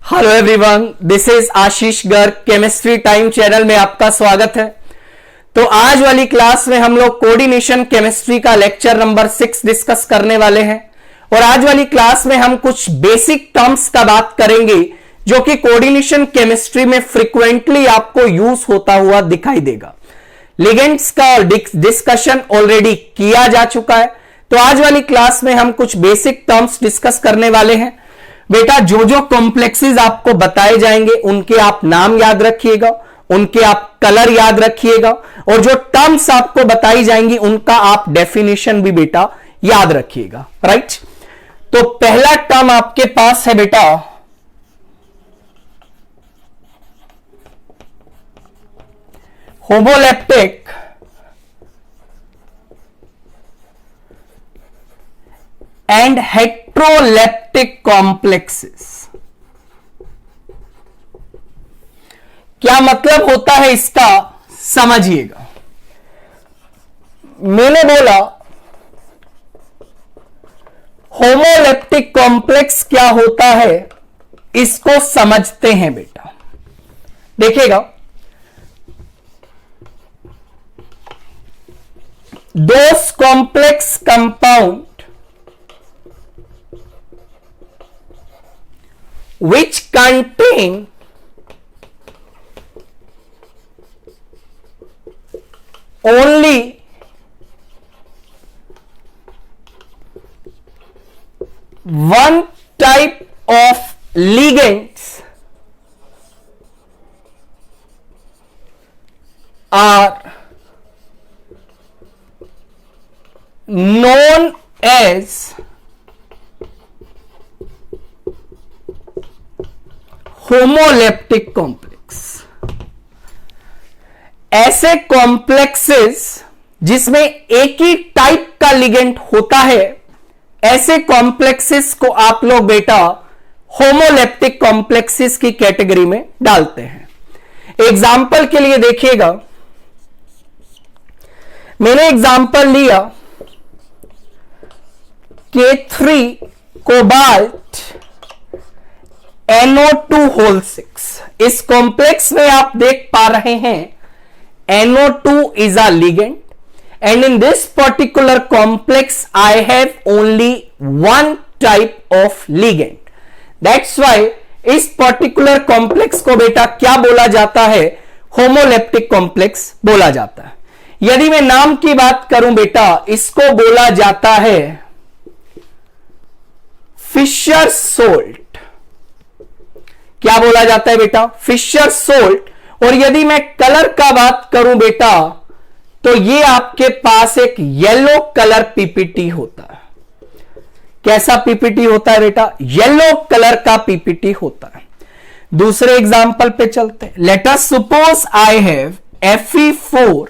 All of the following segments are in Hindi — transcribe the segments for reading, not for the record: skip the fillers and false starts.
Hello everyone, this is Ashish Garg. Chemistry time channel में आपका स्वागत है। तो आज वाली क्लास में हम लोग कोऑर्डिनेशन केमिस्ट्री का लेक्चर नंबर 6 डिस्कस करने वाले हैं। और आज वाली क्लास में हम कुछ बेसिक टर्म्स का बात करेंगे जो कि कोऑर्डिनेशन केमिस्ट्री में फ्रीक्वेंटली आपको यूज होता हुआ दिखाई देगा। लिगेंड्स का डिस्कशन ऑलरेडी किया जा चुका है, तो आज वाली क्लास में हम कुछ बेसिक टर्म्स डिस्कस करने वाले हैं। बेटा जो जो कॉम्प्लेक्सेस आपको बताए जाएंगे उनके आप नाम याद रखिएगा, उनके आप कलर याद रखिएगा, और जो टर्म्स आपको बताई जाएंगी उनका आप डेफिनेशन भी बेटा याद रखिएगा। राइट, तो पहला टर्म आपके पास है बेटा होमोलैप्टिक एंड हेट्रोलैप्टिक कॉम्प्लेक्सेस। क्या मतलब होता है इसका समझिएगा। मैंने बोला होमोलैप्टिक कॉम्प्लेक्स क्या होता है, इसको समझते हैं बेटा। देखिएगा, those complex compound which contain only one type of ligands are known as homoleptic complex. ऐसे कॉम्प्लेक्सेस जिसमें एक ही टाइप का लिगेंड होता है, ऐसे कॉम्प्लेक्सेस को आप लोग बेटा होमोलैप्टिक कॉम्प्लेक्सेस की कैटेगरी में डालते हैं। एग्जाम्पल के लिए देखिएगा, मैंने एग्जाम्पल लिया K3 कोबाल्ट NO2 इस कॉम्प्लेक्स में आप देख पा रहे हैं NO2 is a ligand and in this particular complex I have only one type of ligand. That's why इस particular complex को बेटा क्या बोला जाता है, होमोलैप्टिक कॉम्प्लेक्स बोला जाता है। यदि मैं नाम की बात करूं बेटा, इसको बोला जाता है फिशर सोल्ट। क्या बोला जाता है बेटा, फिशर सोल्ट। और यदि मैं कलर का बात करूं बेटा, तो ये आपके पास एक येलो कलर पीपीटी होता है। कैसा पीपीटी होता है बेटा, येलो कलर का पीपीटी होता है। दूसरे एग्जांपल पे चलते हैं। Let us suppose I have Fe4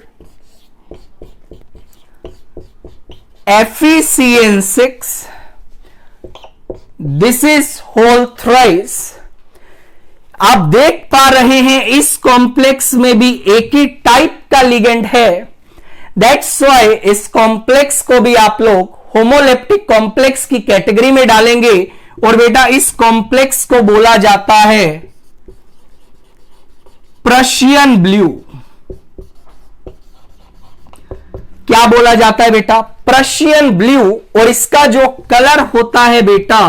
FeCN6, this is whole thrice. आप देख पा रहे हैं इस कॉम्प्लेक्स में भी एक ही टाइप का लिगेंड है। दैट्स वाई इस कॉम्प्लेक्स को भी आप लोग होमोलैप्टिक कॉम्प्लेक्स की कैटेगरी में डालेंगे। और बेटा इस कॉम्प्लेक्स को बोला जाता है प्रशियन ब्लू। क्या बोला जाता है बेटा, प्रशियन ब्लू। और इसका जो कलर होता है बेटा,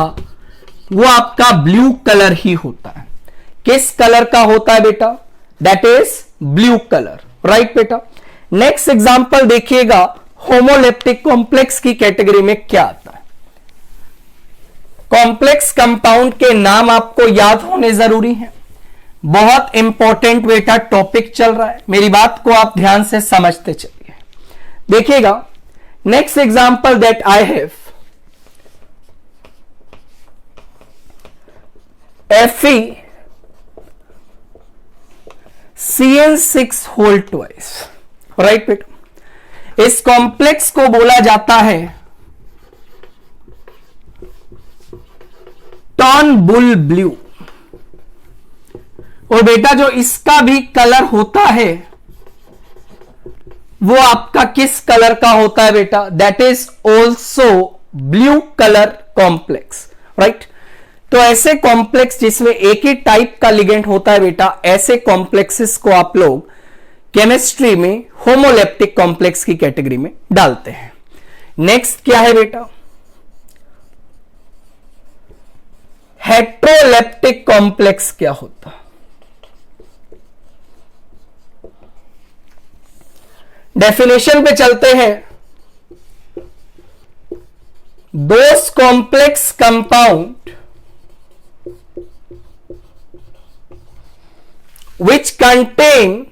वो आपका ब्लू कलर ही होता है। किस कलर का होता है बेटा, that is blue colour. Right बेटा, नेक्स्ट एग्जांपल देखिएगा, होमोलैप्टिक कॉम्प्लेक्स की कैटेगरी में क्या आता है। कॉम्प्लेक्स कंपाउंड के नाम आपको याद होने जरूरी है। बहुत इंपॉर्टेंट बेटा टॉपिक चल रहा है, मेरी बात को आप ध्यान से समझते चलिए। देखिएगा, next example that I have FeCN6 whole twice. Right बेटा, इस कॉम्प्लेक्स को बोला जाता है टर्नबुल ब्लू। और बेटा जो इसका भी कलर होता है वो आपका किस कलर का होता है बेटा, that is also blue colour complex. Right, तो ऐसे कॉम्प्लेक्स जिसमें एक ही टाइप का लिगेंड होता है बेटा, ऐसे कॉम्प्लेक्सेस को आप लोग केमिस्ट्री में होमोलेप्टिक कॉम्प्लेक्स की कैटेगरी में डालते हैं। नेक्स्ट क्या है बेटा, हेट्रोलेप्टिक कॉम्प्लेक्स क्या होता है? डेफिनेशन पे चलते हैं। Those complex compound which contain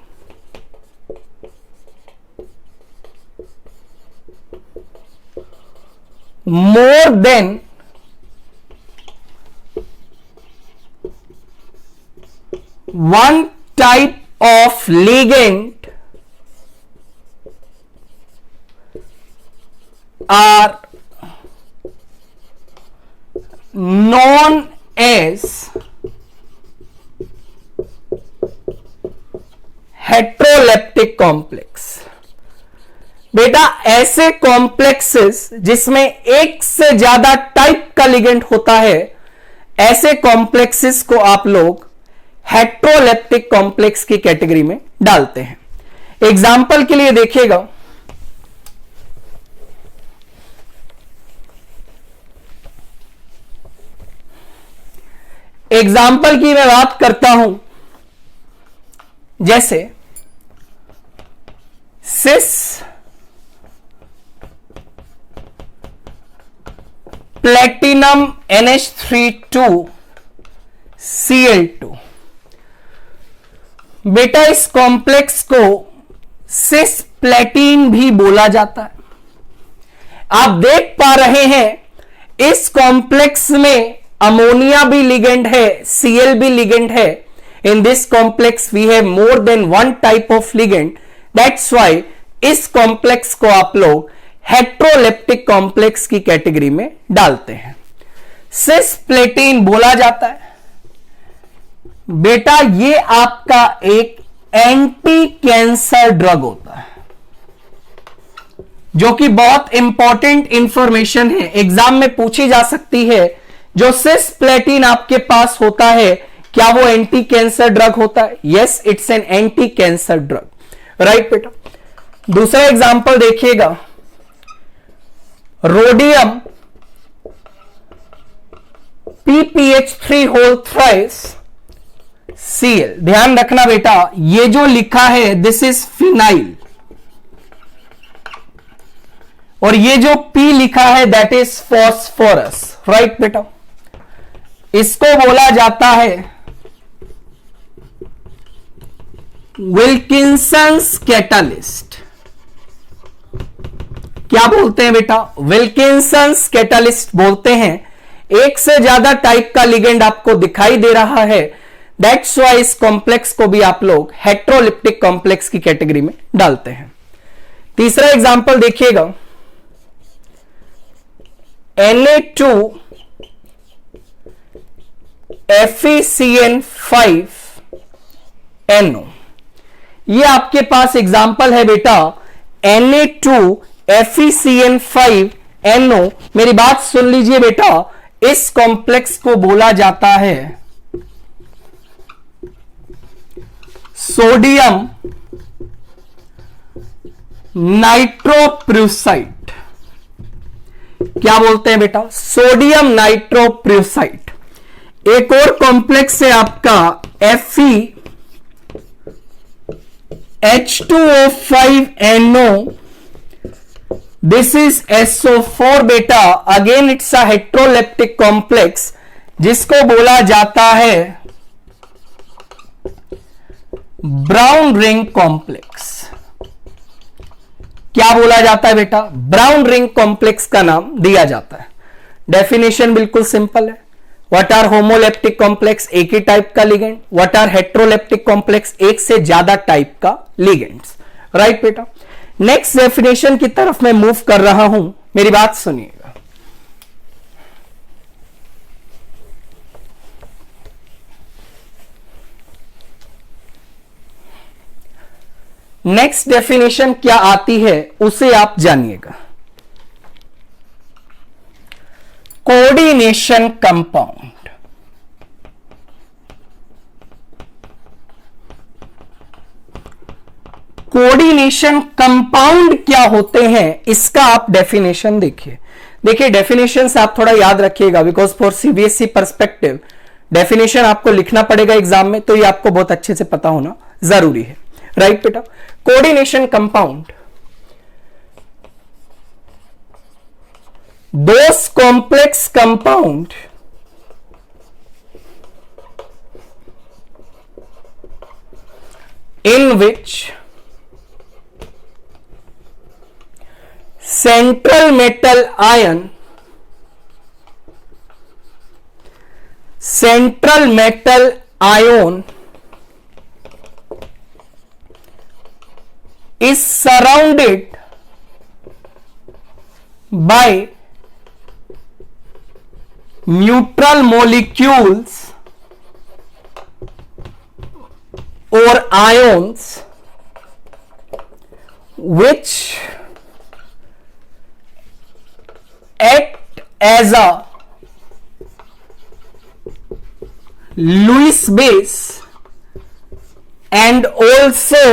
more than one type of ligand are known as heteroleptic complex. बेटा ऐसे कॉम्प्लेक्सेस जिसमें एक से ज्यादा टाइप का लिगेंड होता है, ऐसे कॉम्प्लेक्सेस को आप लोग हेट्रोलेप्टिक कॉम्प्लेक्स की कैटेगरी में डालते हैं। एग्जाम्पल के लिए देखिएगा, एग्जाम्पल की मैं बात करता हूं, जैसे सिस प्लेटिनम NH32 Cl2। बेटा इस कॉम्प्लेक्स को सिस प्लेटिन भी बोला जाता है। आप देख पा रहे हैं इस कॉम्प्लेक्स में अमोनिया भी लिगेंड है, Cl भी लिगेंड है। In this complex we have more than one type of ligand. That's why इस कॉम्प्लेक्स को आप लोग हेट्रोलेप्टिक कॉम्प्लेक्स की कैटेगरी में डालते हैं। सिस्प्लेटिन बोला जाता है। बेटा ये आपका एक एंटी कैंसर ड्रग होता है, जो कि बहुत इंपॉर्टेंट इंफॉर्मेशन है, एग्जाम में पूछी जा सकती है। जो सिस्प्लेटिन आपके पास होता है, क्या वो एंटी कैंसर ड्रग होता है? Yes, it's an anti cancer drug. Right बेटा। दूसरा एग्जांपल देखिएगा, rhodium PPH3 whole thrice Cl। ध्यान रखना बेटा, ये जो लिखा है दिस इज फिनाइल, और ये जो P लिखा है दैट इज फॉस्फोरस। राइट बेटा। इसको बोला जाता है विल्किंसंस कैटालिस्ट। क्या बोलते हैं बेटा? विल्किंसंस कैटालिस्ट बोलते हैं। एक से ज्यादा टाइप का लिगेंड आपको दिखाई दे रहा है, दैट्स वाई इस कॉम्प्लेक्स को भी आप लोग हेट्रोलिप्टिक कॉम्प्लेक्स की कैटेगरी में डालते हैं। तीसरा एग्जांपल देखिएगा, Na2 FeCN5NO। ये आपके पास एग्जाम्पल है बेटा, Na2 FeCN5NO। मेरी बात सुन लीजिए बेटा, इस कॉम्प्लेक्स को बोला जाता है सोडियम नाइट्रोप्रूसाइट। क्या बोलते हैं बेटा? सोडियम नाइट्रोप्रूसाइट। एक और कॉम्प्लेक्स है आपका FeH2O5NO। दिस इज SO4 बेटा। Again it's a heteroleptic complex जिसको बोला जाता है ब्राउन रिंग कॉम्प्लेक्स। क्या बोला जाता है बेटा? ब्राउन रिंग कॉम्प्लेक्स का नाम दिया जाता है। डेफिनेशन बिल्कुल सिंपल है। What are homoleptic complex? एक ही टाइप का ligand. What are heteroleptic complex? एक से ज्यादा टाइप का लिगेंड्स। राइट बेटा। नेक्स्ट डेफिनेशन की तरफ मैं मूव कर रहा हूं, मेरी बात सुनिएगा। नेक्स्ट डेफिनेशन क्या आती है उसे आप जानिएगा। Coordination compound. कोऑर्डिनेशन कंपाउंड क्या होते हैं इसका आप डेफिनेशन देखिए। देखिए डेफिनेशन से आप थोड़ा याद रखिएगा, because for CBSE perspective definition आपको लिखना पड़ेगा एग्जाम में, तो ये आपको बहुत अच्छे से पता होना जरूरी है। राइट बेटा, coordination compound, those complex compound in which central metal ion is surrounded by neutral molecules or ions which act as a Lewis base and also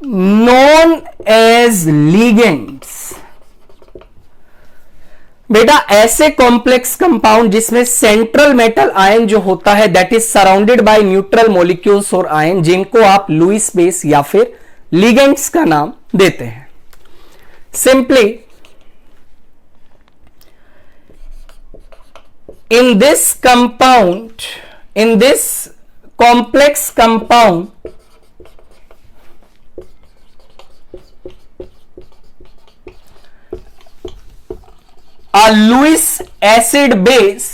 known as ligands। बेटा ऐसे कॉम्प्लेक्स कंपाउंड जिसमें सेंट्रल मेटल आयन जो होता है that is surrounded by neutral molecules और आयन, जिनको आप लुईस बेस या फिर लिगेंड्स का नाम देते हैं। Simply in this complex compound a Lewis acid base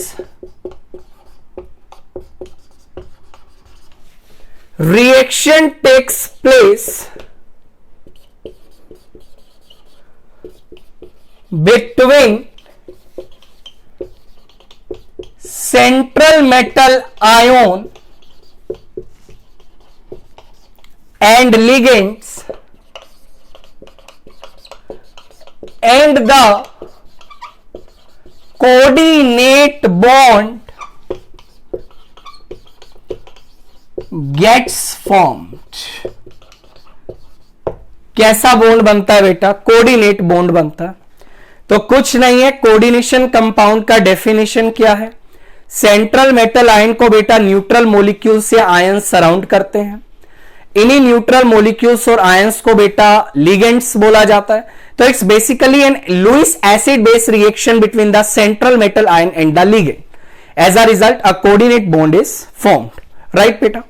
reaction takes place between central metal ion and ligands and the coordinate bond gets formed। कैसा बॉन्ड बनता है बेटा? कोऑर्डिनेट बॉन्ड बनता है। तो कुछ नहीं है, कोऑर्डिनेशन कंपाउंड का डेफिनेशन क्या है? सेंट्रल मेटल आयन को बेटा न्यूट्रल मॉलिक्यूल से आयन सराउंड करते हैं, इन्हीं न्यूट्रल मॉलिक्यूल्स और आयंस को बेटा लिगेंड्स बोला जाता है। तो it's basically an Lewis acid base reaction between the central metal ion and the ligand. As a result a coordinate bond is formed. Right बेटा,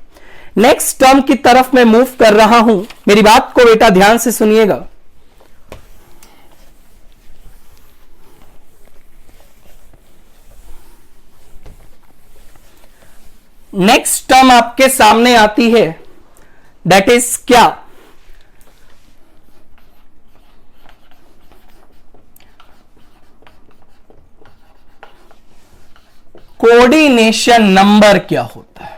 नेक्स्ट टर्म की तरफ मैं मूव कर रहा हूं, मेरी बात को बेटा ध्यान से सुनिएगा। नेक्स्ट टर्म आपके सामने आती है, दैट इज क्या? कोऑर्डिनेशन नंबर क्या होता है?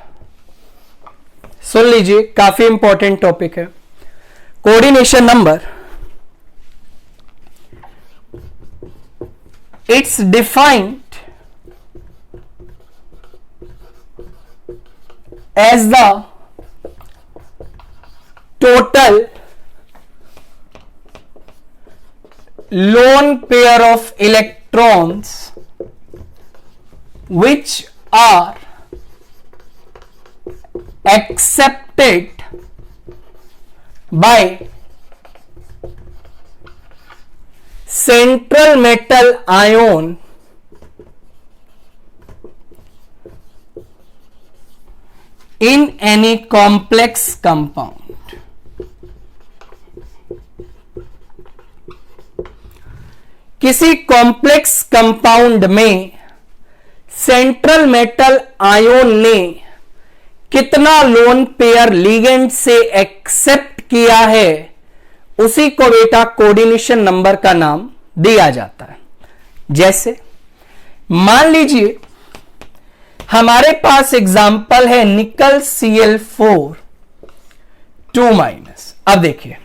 सुन लीजिए, काफी इंपॉर्टेंट टॉपिक है। Coordination number, it's defined as the total lone pair of electrons which are accepted by central metal ion in any complex compound। किसी कॉम्प्लेक्स कंपाउंड में सेंट्रल मेटल आयोन ने कितना लोन पेयर लिगेंड से एक्सेप्ट किया है, उसी को बेटा कोऑर्डिनेशन नंबर का नाम दिया जाता है। जैसे मान लीजिए हमारे पास एग्जाम्पल है निकल Cl4 2-। अब देखिए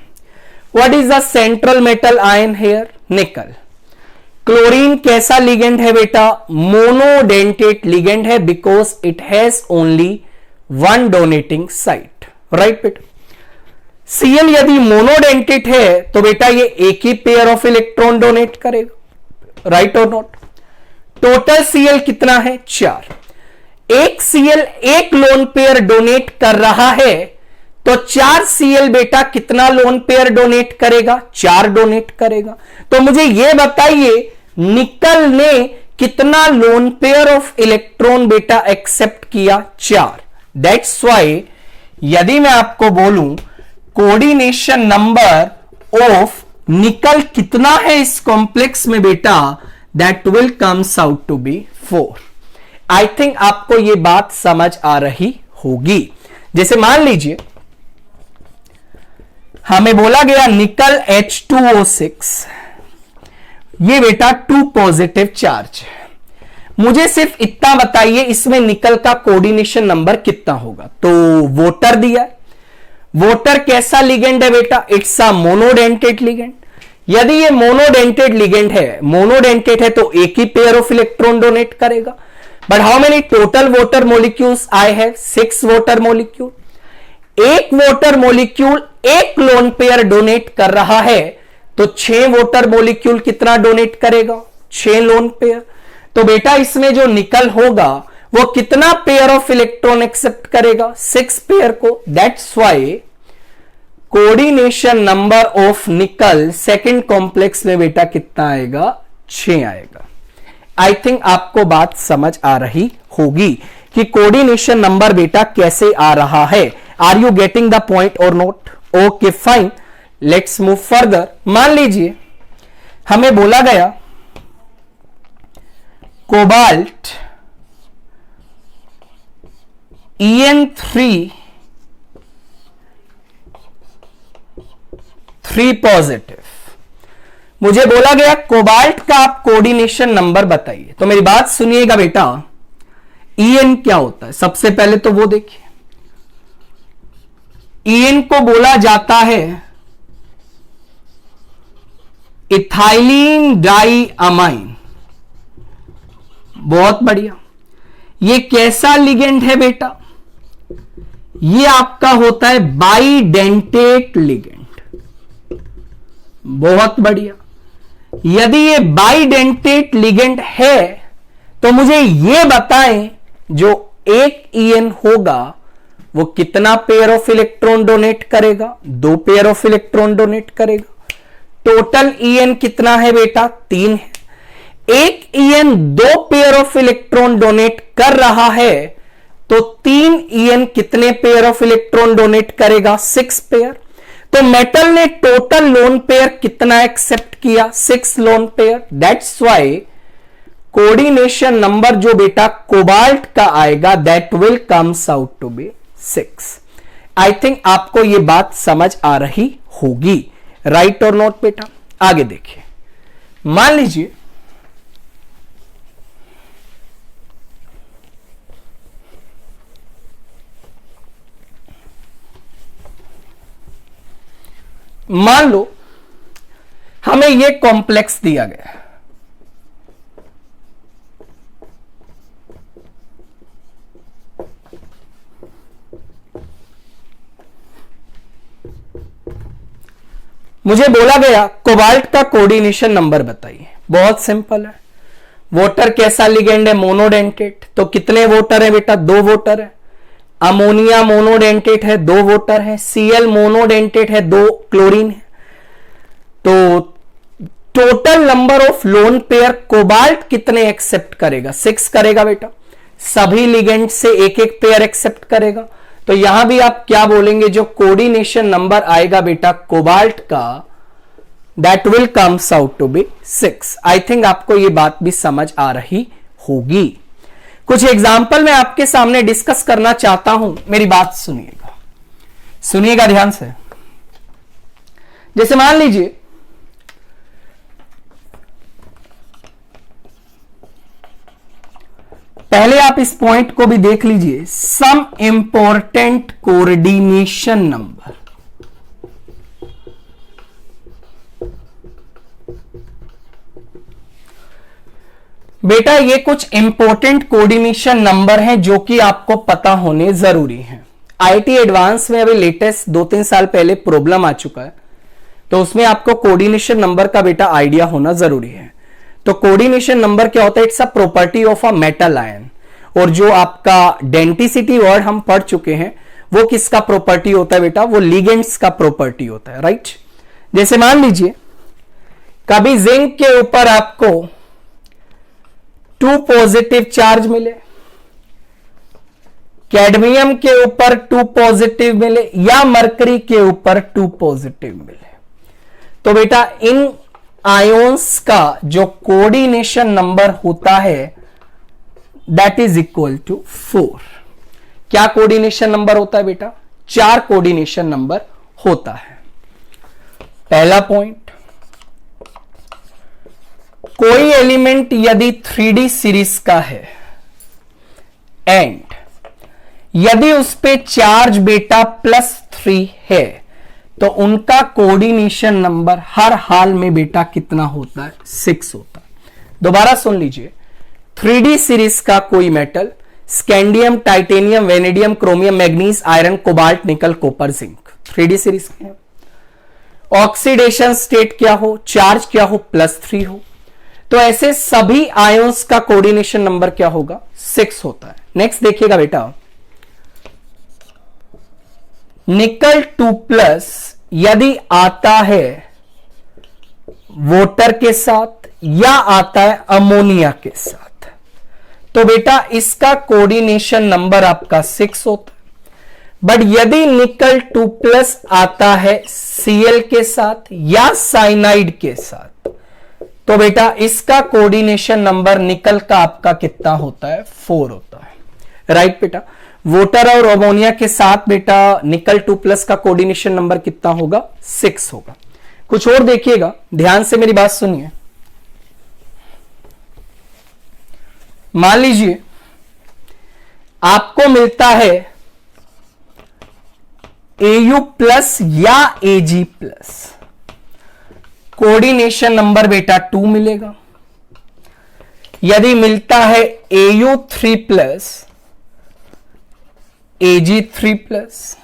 what is the central metal ion here? Nickel. Chlorine कैसा लिगेंड है बेटा? मोनोडेंटेट लिगेंड है, because it has only one donating site, right बेटा। Cl यदि मोनोडेंटेट है तो बेटा ये एक ही पेयर ऑफ इलेक्ट्रॉन डोनेट करेगा, राइट और नॉट। टोटल Cl कितना है? 4। एक Cl एक लोन पेयर डोनेट कर रहा है तो 4 Cl बेटा कितना लोन पेयर डोनेट करेगा? 4 डोनेट करेगा। तो मुझे यह बताइए निकल ने कितना लोन पेयर ऑफ इलेक्ट्रॉन बेटा एक्सेप्ट किया? 4। दैट्स वाई यदि मैं आपको बोलूं कोऑर्डिनेशन नंबर ऑफ निकल कितना है इस कॉम्प्लेक्स में बेटा, that will comes out to be 4। I think आपको यह बात समझ आ रही होगी। जैसे मान लीजिए हमें बोला गया निकल H2O6, ये बेटा 2 पॉजिटिव चार्ज है। मुझे सिर्फ इतना बताइए इसमें निकल का कोऑर्डिनेशन नंबर कितना होगा। तो वोटर दिया, वोटर कैसा लिगेंड है बेटा? It's a monodentate ligand. यदि ये मोनोडेंटेड लिगेंड है, मोनोडेंटेड है तो एक ही पेयर ऑफ इलेक्ट्रॉन डोनेट करेगा। But how many total voter molecules I have? 6 voter molecule. एक वोटर मोलिक्यूल एक लोन पेयर डोनेट कर रहा है तो 6 वोटर मोलिक्यूल कितना डोनेट करेगा? 6 लोन पेयर। तो बेटा इसमें जो निकल होगा वो कितना पेयर ऑफ इलेक्ट्रॉन एक्सेप्ट करेगा? 6 पेयर को। That's why coordination number of nickel second complex में बेटा कितना आएगा? 6 आएगा। आई थिंक आपको बात समझ आ रही होगी कि कोऑर्डिनेशन नंबर बेटा कैसे आ रहा है। Are you getting the point or not? Okay fine, let's move further. मान लीजिए हमें बोला गया कोबाल्ट En3 3 पॉजिटिव। मुझे बोला गया कोबाल्ट का आप कोऑर्डिनेशन नंबर बताइए। तो मेरी बात सुनिएगा बेटा, En क्या होता है सबसे पहले तो वो देखिए। En को बोला जाता है इथाइलिन डाई अमाइन। बहुत बढ़िया। ये कैसा लिगेंड है बेटा? ये आपका होता है बाइडेंटेट लिगेंड। बहुत बढ़िया। यदि ये बाइडेंटेट लिगेंड है तो मुझे ये बताएं जो एक En होगा वो कितना पेयर ऑफ इलेक्ट्रॉन डोनेट करेगा? 2 पेयर ऑफ इलेक्ट्रॉन डोनेट करेगा। टोटल En कितना है बेटा? 3 है। एक En 2 pair of electron donate कर रहा है तो 3 En कितने पेयर ऑफ इलेक्ट्रॉन डोनेट करेगा? 6 पेयर। तो मेटल ने टोटल लोन पेयर कितना एक्सेप्ट किया? 6 lone pair. That's why coordination number जो बेटा कोबाल्ट का आएगा that will comes out to be 6। I think आपको यह बात समझ आ रही होगी, राइट और नॉट बेटा? आगे देखिए, मान लीजिए मान लो हमें यह कॉम्प्लेक्स दिया गया है। मुझे बोला गया कोबाल्ट का कोऑर्डिनेशन नंबर बताइए। बहुत सिंपल है। वोटर कैसा लिगेंड है? मोनोडेंटेट। तो कितने वोटर है बेटा? 2 वोटर है। अमोनिया मोनोडेंटेट है, 2 वोटर है। Cl मोनोडेंटेट है, 2 क्लोरीन है। तो total number of lone pair cobalt कितने एक्सेप्ट करेगा? 6 करेगा बेटा। सभी लिगेंड से एक एक पेयर एक्सेप्ट करेगा। तो यहां भी आप क्या बोलेंगे? जो कोऑर्डिनेशन नंबर आएगा बेटा कोबाल्ट का that will comes out to be 6। I think आपको यह बात भी समझ आ रही होगी। कुछ एग्जाम्पल मैं आपके सामने डिस्कस करना चाहता हूं, मेरी बात सुनिएगा, सुनिएगा ध्यान से। जैसे मान लीजिए पहले आप इस पॉइंट को भी देख लीजिए, सम इंपॉर्टेंट कोऑर्डिनेशन नंबर। बेटा ये कुछ इंपॉर्टेंट कोऑर्डिनेशन नंबर हैं जो कि आपको पता होने जरूरी हैं। आईटी एडवांस में अभी लेटेस्ट 2-3 साल पहले प्रॉब्लम आ चुका है, तो उसमें आपको कोऑर्डिनेशन नंबर का बेटा आइडिया होना जरूरी है। तो कोऑर्डिनेशन नंबर क्या होता है? It's a property of a metal ion. और जो आपका डेंसिटी वर्ड हम पढ़ चुके हैं वो किसका प्रॉपर्टी होता है बेटा? वो लिगेंड्स का प्रॉपर्टी होता है, राइट। जैसे मान लीजिए कभी जिंक के ऊपर आपको 2 पॉजिटिव चार्ज मिले, कैडमियम के ऊपर 2 पॉजिटिव मिले, या मरकरी के ऊपर 2 पॉजिटिव मिले, तो बेटा इन आयोन्स का जो कोऑर्डिनेशन नंबर होता है दैट इज इक्वल टू 4। क्या कोऑर्डिनेशन नंबर होता है बेटा? 4 कोऑर्डिनेशन नंबर होता है। पहला पॉइंट, कोई एलिमेंट यदि 3D सीरीज का है एंड यदि उस पे चार्ज बेटा +3 है, तो उनका कोऑर्डिनेशन नंबर हर हाल में बेटा कितना होता है? 6 होता है। दोबारा सुन लीजिए, 3D सीरीज का कोई metal, scandium, titanium, vanadium, chromium, manganese, iron, cobalt, निकल, कॉपर, जिंक 3D सीरीज के हैं। ऑक्सीडेशन स्टेट क्या हो, चार्ज क्या हो, +3 हो, तो ऐसे सभी आयंस का कोऑर्डिनेशन नंबर क्या होगा? 6 होता है। नेक्स्ट देखिएगा बेटा, निकल 2+ यदि आता है वाटर के साथ या आता है अमोनिया के साथ, तो बेटा इसका कोऑर्डिनेशन नंबर आपका 6 होता है। बट यदि निकल 2+ आता है Cl के साथ या साइनाइड के साथ, तो बेटा इसका कोऑर्डिनेशन नंबर निकल का आपका कितना होता है? 4 होता है, राइट बेटा। वाटर और अमोनिया के साथ बेटा निकल 2+ का कोऑर्डिनेशन नंबर कितना होगा? 6 होगा। कुछ और देखिएगा, ध्यान से मेरी बात सुनिए। मान लीजिए आपको मिलता है Au+ या Ag+, कोऑर्डिनेशन नंबर बेटा 2 मिलेगा। यदि मिलता है Au3+, Ag3+,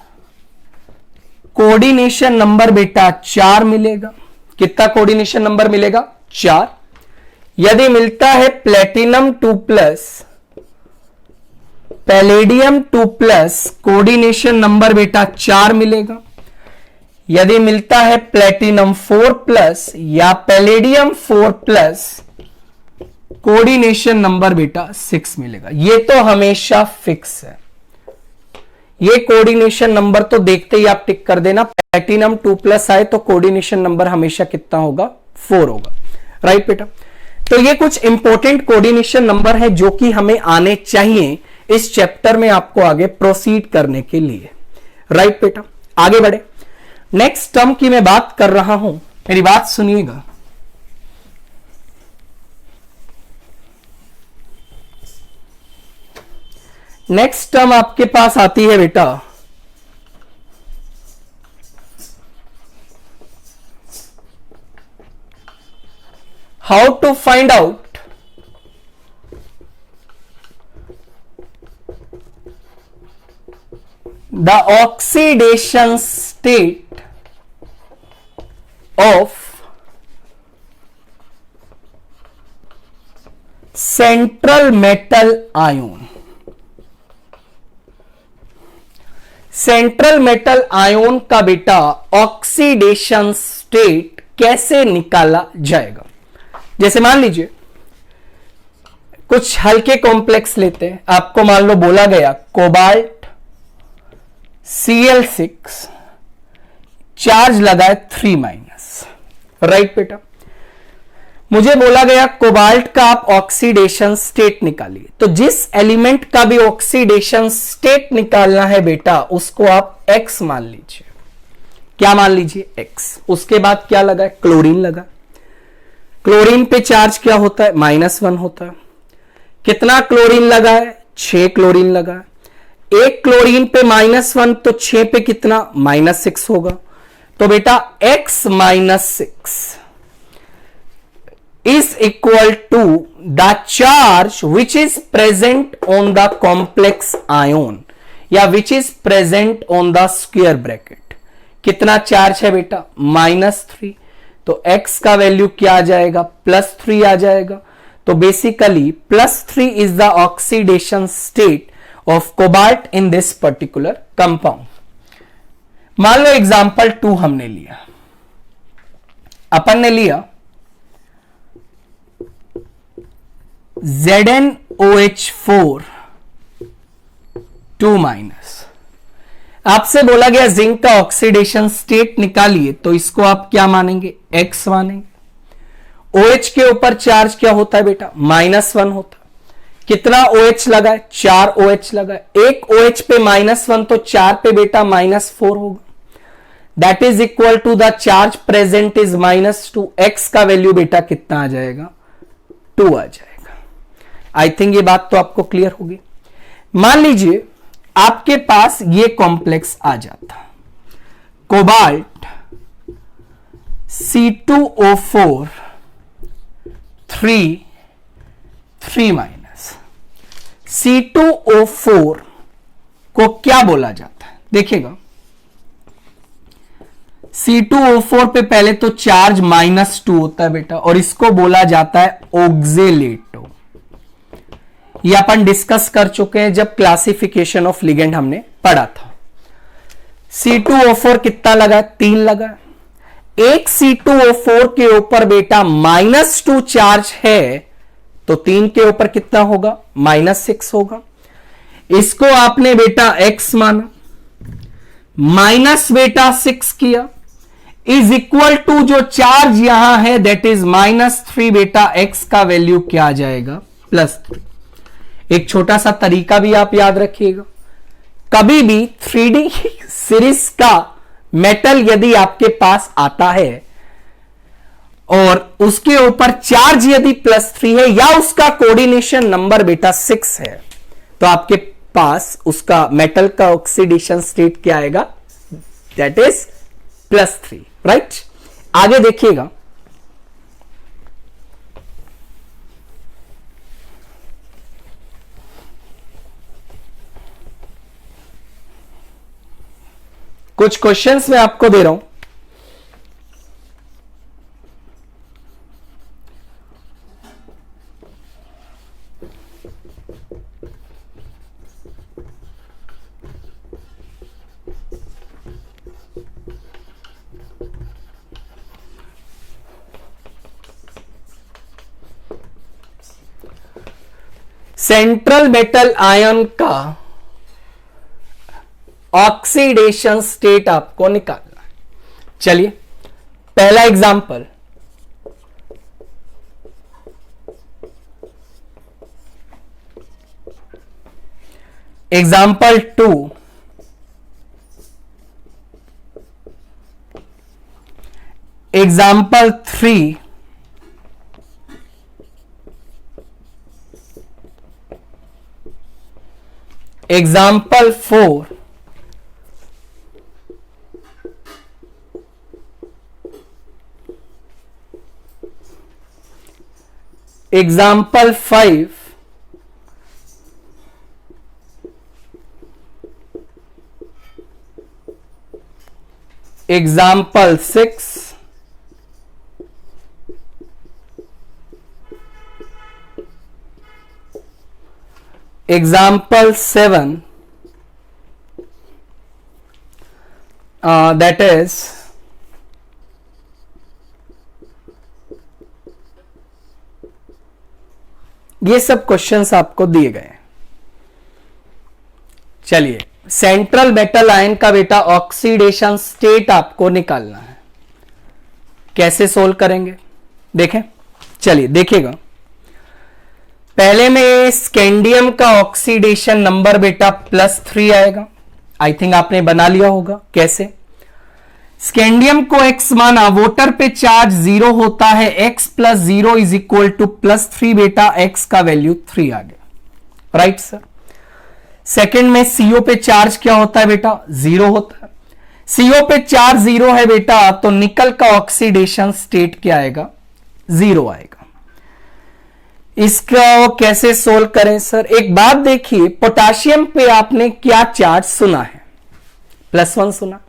कोऑर्डिनेशन नंबर बेटा 4 मिलेगा। कितना कोऑर्डिनेशन नंबर मिलेगा? 4। यदि मिलता है प्लेटिनम 2+, पैलेडियम 2+, कोऑर्डिनेशन नंबर बेटा 4 मिलेगा। यदि मिलता है प्लेटिनम 4+ या पैलेडियम 4+, कोऑर्डिनेशन नंबर बेटा 6 मिलेगा। ये तो हमेशा फिक्स है। ये कोऑर्डिनेशन नंबर तो देखते ही आप टिक कर देना, प्लेटिनम 2+ आए तो कोऑर्डिनेशन नंबर हमेशा कितना होगा? 4 होगा, राइट बेटा। तो ये कुछ इंपॉर्टेंट कोऑर्डिनेशन नंबर है जो कि हमें आने चाहिए इस चैप्टर में आपको आगे प्रोसीड करने के लिए, राइट बेटा। आगे बढ़े, नेक्स्ट टर्म की मैं बात कर रहा हूं, मेरी बात सुनिएगा। नेक्स्ट टर्म आपके पास आती है बेटा how to find out the oxidation state of central metal ion। Central metal ion का बेटा ऑक्सीडेशन स्टेट कैसे निकाला जाएगा? जैसे मान लीजिए कुछ हल्के कॉम्प्लेक्स लेते हैं, आपको मान लो बोला गया कोबाल्ट Cl6 चार्ज लगा है 3-, राइट बेटा। मुझे बोला गया कोबाल्ट का आप ऑक्सीडेशन स्टेट निकालिए, तो जिस एलिमेंट का भी ऑक्सीडेशन स्टेट निकालना है बेटा उसको आप X मान लीजिए। क्या मान लीजिए? X। उसके बाद क्या लगा है? क्लोरीन लगा। क्लोरीन पे चार्ज क्या होता है? -1 होता है। कितना क्लोरीन लगा है? 6 क्लोरीन लगा है। एक क्लोरीन पे -1 तो 6 पे कितना? -6 होगा। तो बेटा X - 6 is equal to the charge which is present on the complex ion या which is present on the square bracket। कितना चार्ज है बेटा? -3। तो x का वैल्यू क्या आ जाएगा? +3 आ जाएगा। तो basically +3 is the oxidation state of cobalt in this particular compound. मान लो एग्जांपल 2 हमने लिया, अपन ने लिया ZnOH4 2-। आपसे बोला गया जिंक का ऑक्सीडेशन स्टेट निकालिए, तो इसको आप क्या मानेंगे? X मानेंगे। OH के ऊपर चार्ज क्या होता है बेटा? -1 होता है। कितना OH लगा है? 4 OH लगा है। एक OH पे -1 तो 4 पे बेटा -4 होगा। That is equal to the charge present is -2। X का वैल्यू बेटा कितना आ जाएगा? 2 आ जाएगा। आई थिंक ये बात तो आपको क्लियर होगी। मान लीजिए आपके पास ये कॉम्प्लेक्स आ जाता, कोबाल्ट C2O4 3 C2O4 को क्या बोला जाता है? देखिएगा, C2O4 पे पहले तो चार्ज -2 होता है बेटा, और इसको बोला जाता है ऑक्जेलेटो। ये अपन डिस्कस कर चुके हैं जब क्लासिफिकेशन ऑफ लिगेंड हमने पढ़ा था। C2O4 कितना लगा? 3 लगा। एक C2O4 के ऊपर बेटा -2 चार्ज है, तो 3 के ऊपर कितना होगा? -6 होगा। इसको आपने बेटा X माना, माइनस बेटा 6 किया, इज इक्वल टू जो चार्ज यहां है दैट इज -3 बेटा। X का वैल्यू क्या आ जाएगा? +3। एक छोटा सा तरीका भी आप याद रखिएगा, कभी भी 3D सीरीज का मेटल यदि आपके पास आता है और उसके ऊपर चार्ज यदि +3 है या उसका कोऑर्डिनेशन नंबर बेटा 6 है, तो आपके पास उसका मेटल का ऑक्सीडेशन स्टेट क्या आएगा? That is +3, right. आगे देखिएगा, कुछ क्वेश्चंस मैं आपको दे रहा हूं, सेंट्रल मेटल आयन का ऑक्सीडेशन स्टेट आपको निकालना है। चलिए पहला example, example 2, example 3, example 4, example 5, example 6, example 7, that is ये सब क्वेश्चंस आपको दिए गए। चलिए सेंट्रल मेटल आयन का बेटा ऑक्सीडेशन स्टेट आपको निकालना है, कैसे सोल्व करेंगे देखें। चलिए देखिएगा, पहले में स्कैंडियम का ऑक्सीडेशन नंबर बेटा +3 आएगा। आई थिंक आपने बना लिया होगा कैसे। स्कैंडियम को X माना, वोटर पे चार्ज 0 होता है, X + 0 इज इक्वल टू +3 बेटा। X का वैल्यू 3 आ गया, राइट सर। सेकंड में CO पे चार्ज क्या होता है बेटा? 0 होता है। CO पे चार्ज 0 है बेटा, तो निकल का ऑक्सीडेशन स्टेट क्या आएगा? 0 आएगा। इसका कैसे सोल्व करें सर? एक बात देखिए, पोटाशियम पे आपने क्या चार्ज सुना है? +1 सुना।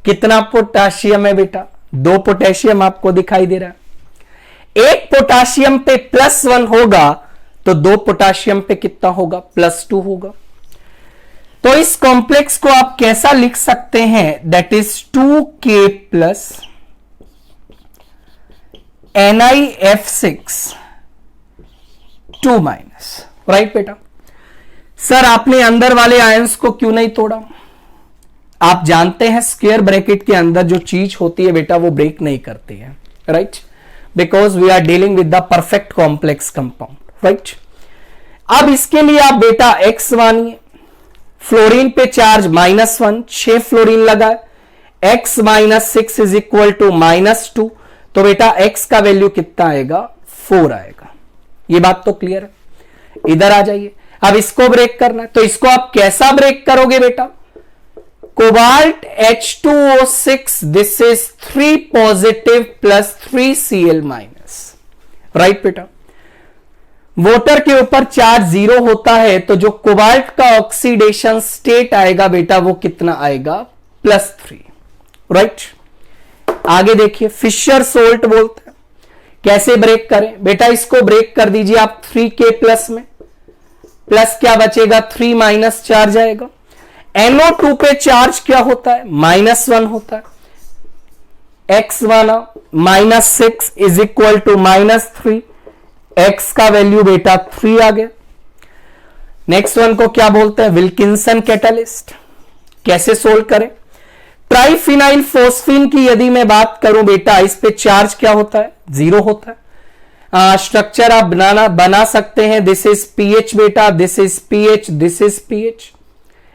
कितना पोटाशियम है बेटा? 2 पोटेशियम आपको दिखाई दे रहा है। एक पोटाशियम पे +1 होगा तो 2 पोटाशियम पे कितना होगा? +2 होगा। तो इस कॉम्प्लेक्स को आप कैसा लिख सकते हैं? That is 2K plus NiF6 2 minus, right बेटा? सर आपने अंदर वाले आयंस को क्यों नहीं तोड़ा? आप जानते हैं स्क्वायर ब्रैकेट के अंदर जो चीज होती है बेटा वो ब्रेक नहीं करती है, right? Because we are dealing with the perfect complex compound, right? अब इसके लिए आप बेटा x मानिए, फ्लोरीन पे चार्ज -1, 6 फ्लोरीन लगा है, x - 6 इज इक्वल टू -2, तो बेटा x का वैल्यू कितना आएगा? 4 आएगा। ये बात तो क्लियर है। इधर आ जाइए, अब इसको ब्रेक करना है, तो इसको आप कैसा ब्रेक करोगे बेटा? Cobalt H2O6, this is 3 positive plus 3 Cl minus, right बेटा? वाटर के ऊपर चार्ज 0 होता है तो जो कोबाल्ट का ऑक्सीडेशन स्टेट आएगा बेटा वो कितना आएगा? +3, राइट? आगे देखिए, फिशर सोल्ट बोलते हैं। कैसे ब्रेक करें बेटा? इसको ब्रेक कर दीजिए आप 3K प्लस में, प्लस क्या बचेगा? 3 माइनस चार्ज आएगा। NO2 पे चार्ज क्या होता है? -1 होता है। x माना -6 इज इक्वल टू -3, x का वैल्यू बेटा 3 आ गया। नेक्स्ट वन को क्या बोलते हैं? Wilkinson catalyst. कैसे सोल्व करें? ट्राइफिनाइल फोस्फीन की यदि मैं बात करूं बेटा, इस पे चार्ज क्या होता है? 0 होता है। स्ट्रक्चर आप बना सकते हैं, दिस इज पीएच बेटा, this is pH, this is pH.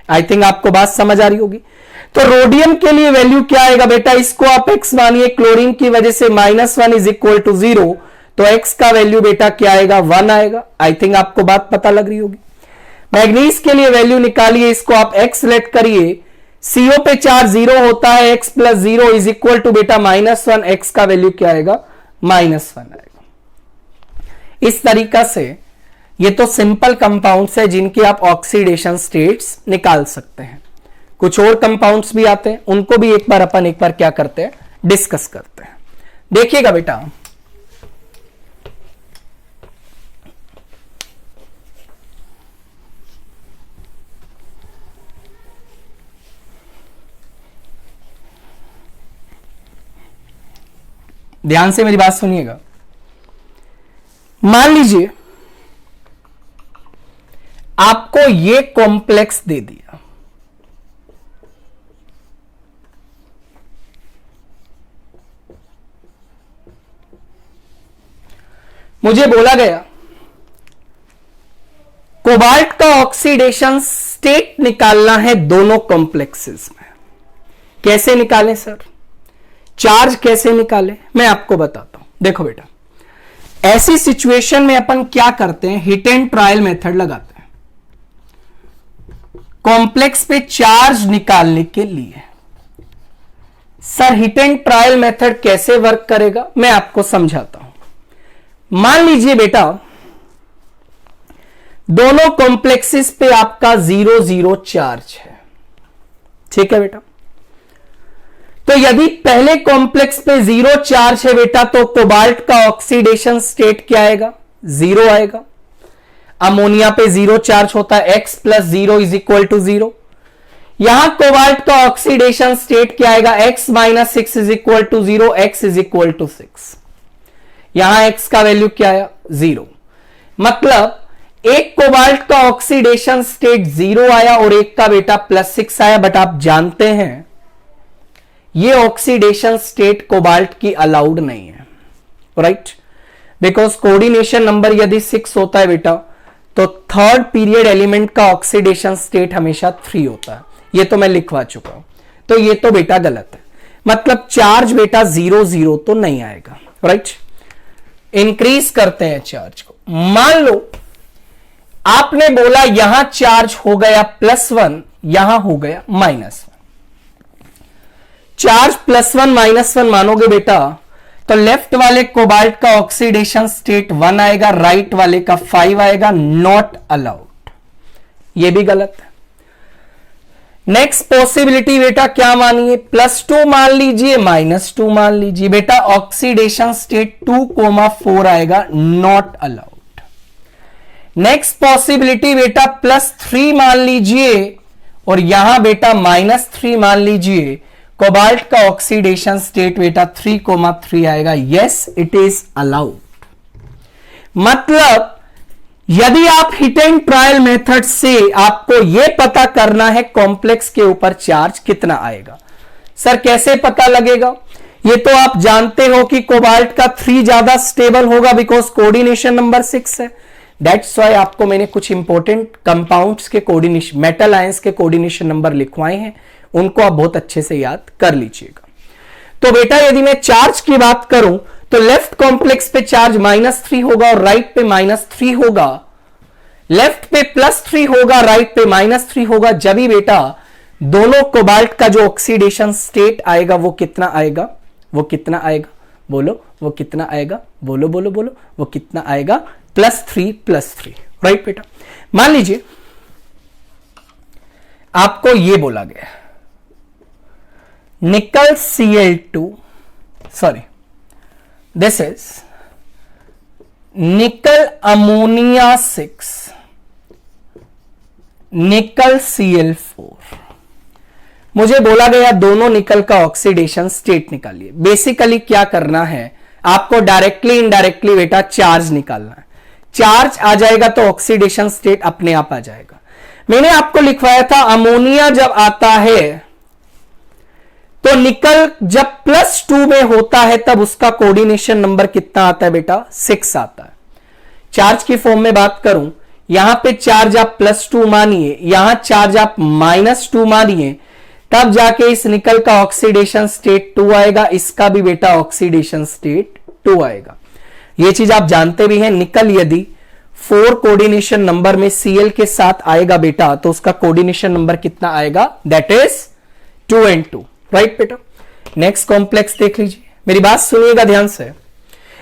I think आपको बात समझ आ रही होगी। तो रोडियम के लिए वैल्यू क्या आएगा बेटा? इसको आप x मानिए, क्लोरीन की वजह से -1 इज इक्वल टू 0, तो x का वैल्यू बेटा क्या आएगा? 1 आएगा। आई थिंक आपको बात पता लग रही होगी। मैग्नीज के लिए वैल्यू निकालिए, इसको आप x लेट करिए, CO पे चार्ज 0 होता है, x + 0 इज इक्वल टू बेटा -1, x का वैल्यू क्या आएगा? -1 आएगा। इस तरीका से ये तो सिंपल कंपाउंड्स है जिनके आप ऑक्सीडेशन स्टेट्स निकाल सकते हैं। कुछ और कंपाउंड्स भी आते हैं, उनको भी एक बार क्या करते हैं? डिस्कस करते हैं। देखिएगा बेटा, ध्यान से मेरी बात सुनिएगा। मान लीजिए आपको ये कॉम्प्लेक्स दे दिया, मुझे बोला गया कोबाल्ट का ऑक्सीडेशन स्टेट निकालना है दोनों कॉम्प्लेक्सेस में। कैसे निकालें सर? चार्ज कैसे निकालें? मैं आपको बताता हूं। देखो बेटा, ऐसी सिचुएशन में अपन क्या करते हैं? हिट एंड ट्रायल मेथड लगाते हैं कॉम्प्लेक्स पे चार्ज निकालने के लिए। Sir hit and trial method कैसे वर्क करेगा? मैं आपको समझाता हूं। मान लीजिए बेटा, दोनों कॉम्प्लेक्सेस पे आपका 0-0 चार्ज है, ठीक है बेटा? तो यदि पहले कॉम्प्लेक्स पे 0 चार्ज है बेटा, तो कोबाल्ट का ऑक्सीडेशन स्टेट क्या आएगा? 0 आएगा। अमोनिया पे 0 चार्ज होता है, x + 0 इज इक्वल टू 0। यहां कोबाल्ट का ऑक्सीडेशन स्टेट क्या आएगा? x - 6 is equal to 0, x is equal to 6। यहां x का वैल्यू क्या आया? 0। मतलब एक कोबाल्ट का ऑक्सीडेशन स्टेट 0 आया और एक का बेटा +6 आया। बट आप जानते हैं ये ऑक्सीडेशन स्टेट कोबाल्ट की अलाउड नहीं है, राइट? बिकॉज कोऑर्डिनेशन नंबर यदि 6 होता है बेटा, तो थर्ड पीरियड एलिमेंट का ऑक्सीडेशन स्टेट हमेशा 3 होता है। ये तो मैं लिखवा चुका हूं, तो ये तो बेटा गलत है। मतलब चार्ज बेटा 0-0 तो नहीं आएगा, राइट? इंक्रीज करते हैं चार्ज को। मान लो आपने बोला यहां चार्ज हो गया +1, यहां हो गया -1। चार्ज +1 - 1 मानोगे बेटा तो लेफ्ट वाले कोबाल्ट का ऑक्सीडेशन स्टेट 1 आएगा, राइट वाले का 5 आएगा, नॉट अलाउड। ये भी गलत है। नेक्स्ट पॉसिबिलिटी बेटा क्या मानिए, +2 मान लीजिए, -2 मान लीजिए। बेटा ऑक्सीडेशन स्टेट 2,4 आएगा, नॉट अलाउड। नेक्स्ट पॉसिबिलिटी बेटा +3 मान लीजिए और यहां बेटा -3 मान लीजिए। कोबाल्ट का ऑक्सीडेशन स्टेट बेटा 3,3 आएगा, यस इट इज अलाउड। मतलब यदि आप हिट एंड ट्रायल मेथड से आपको यह पता करना है कॉम्प्लेक्स के ऊपर चार्ज कितना आएगा, सर कैसे पता लगेगा? ये तो आप जानते हो कि कोबाल्ट का 3 ज्यादा स्टेबल होगा बिकॉज कोऑर्डिनेशन नंबर 6 है। दैट्स व्हाई आपको मैंने कुछ इंपॉर्टेंट कंपाउंड्स के कोऑर्डिनेशन, मेटल आयंस के कोऑर्डिनेशन नंबर लिखवाए हैं, उनको आप बहुत अच्छे से याद कर लीजिएगा। तो बेटा यदि मैं चार्ज की बात करूं तो लेफ्ट कॉम्प्लेक्स पे चार्ज -3 होगा और राइट पे -3 होगा। लेफ्ट पे +3 होगा, राइट पे -3 होगा। जब ही बेटा दोनों कोबाल्ट का जो ऑक्सीडेशन स्टेट आएगा वो कितना आएगा, वो कितना आएगा बोलो, वो कितना आएगा बोलो बोलो बोलो, वो कितना आएगा, +3 राइट बेटा। मान लीजिए आपको ये बोला गया निकल Cl2, सॉरी दिस इज निकल अमोनिया 6 निकल Cl4। मुझे बोला गया दोनों निकल का ऑक्सीडेशन स्टेट निकालिए। बेसिकली क्या करना है आपको, डायरेक्टली इनडायरेक्टली बेटा चार्ज निकालना है। चार्ज आ जाएगा तो ऑक्सीडेशन स्टेट अपने आप आ जाएगा। मैंने आपको लिखवाया था अमोनिया जब आता है तो निकल जब +2 में होता है तब उसका कोऑर्डिनेशन नंबर कितना आता है बेटा, 6 आता है। चार्ज की फॉर्म में बात करूं, यहां पे चार्ज आप +2 मानिए, यहां चार्ज आप -2 मानिए, तब जाके इस निकल का ऑक्सीडेशन स्टेट 2 आएगा, इसका भी बेटा ऑक्सीडेशन स्टेट 2 आएगा। ये चीज आप जानते भी हैं, निकल यदि 4 कोऑर्डिनेशन नंबर में Cl के साथ आएगा बेटा तो उसका कोऑर्डिनेशन नंबर कितना आएगा, दैट इज 2 and 2 राइट बेटा। नेक्स्ट कॉम्प्लेक्स देख लीजिए, मेरी बात सुनिएगा ध्यान से।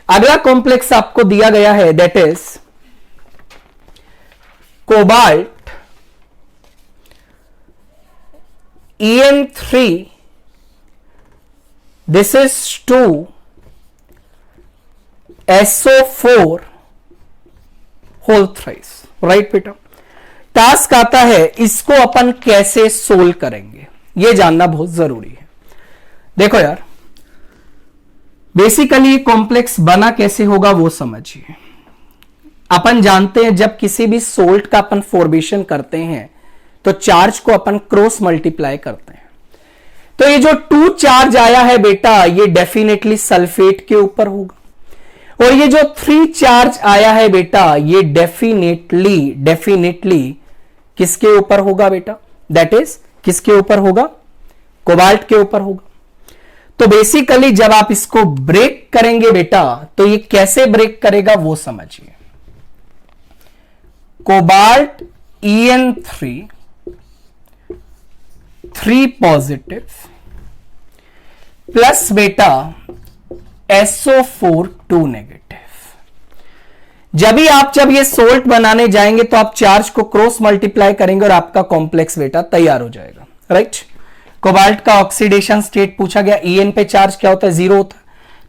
अगला कॉम्प्लेक्स आपको दिया गया है that is cobalt En3, this is 2 SO4 whole thrice right बेटा। टास्क आता है इसको अपन कैसे सोल्व करेंगे, ये जानना बहुत जरूरी है। देखो यार बेसिकली कॉम्प्लेक्स बना कैसे होगा वो समझिए। अपन जानते हैं जब किसी भी सोल्ट का अपन फॉर्मेशन करते हैं तो चार्ज को अपन क्रॉस मल्टीप्लाई करते हैं। तो ये जो 2 चार्ज आया है बेटा ये डेफिनेटली सल्फेट के ऊपर होगा और ये जो 3 चार्ज आया है बेटा ये डेफिनेटली किसके ऊपर होगा बेटा, दैट इज किसके ऊपर होगा, कोबाल्ट के ऊपर होगा। तो बेसिकली जब आप इसको ब्रेक करेंगे बेटा तो ये कैसे ब्रेक करेगा वो समझिए। कोबाल्ट En3 3 पॉजिटिव प्लस बेटा SO4 2 नेगेटिव। जब ये सोल्ट बनाने जाएंगे तो आप चार्ज को क्रॉस मल्टीप्लाई करेंगे और आपका कॉम्प्लेक्स बेटा तैयार हो जाएगा राइट। कोबाल्ट का ऑक्सीडेशन स्टेट पूछा गया, En पे चार्ज क्या होता है, 0 होता है,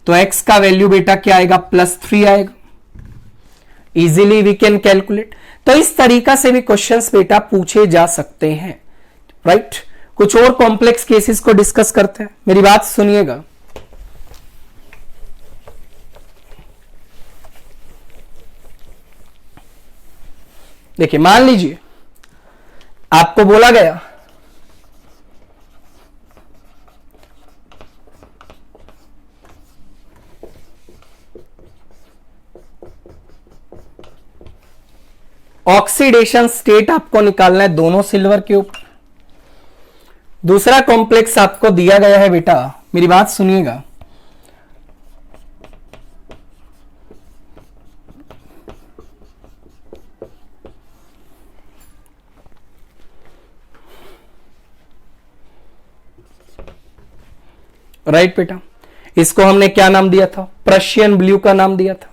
तो X का वैल्यू बेटा क्या आएगा, +3 आएगा। Easily we can calculate. तो इस तरीका से भी क्वेश्चंस बेटा पूछे जा सकते हैं राइट। कुछ और कॉम्प्लेक्स केसेस को डिस्कस करते हैं, मेरी बात सुनिएगा। देखिए मान लीजिए आपको बोला गया ऑक्सीडेशन स्टेट आपको निकालना है दोनों सिल्वर के ऊपर। दूसरा कॉम्प्लेक्स आपको दिया गया है बेटा, मेरी बात सुनिएगा, राइट बेटा। इसको हमने क्या नाम दिया था? प्रशियन ब्लू का नाम दिया था।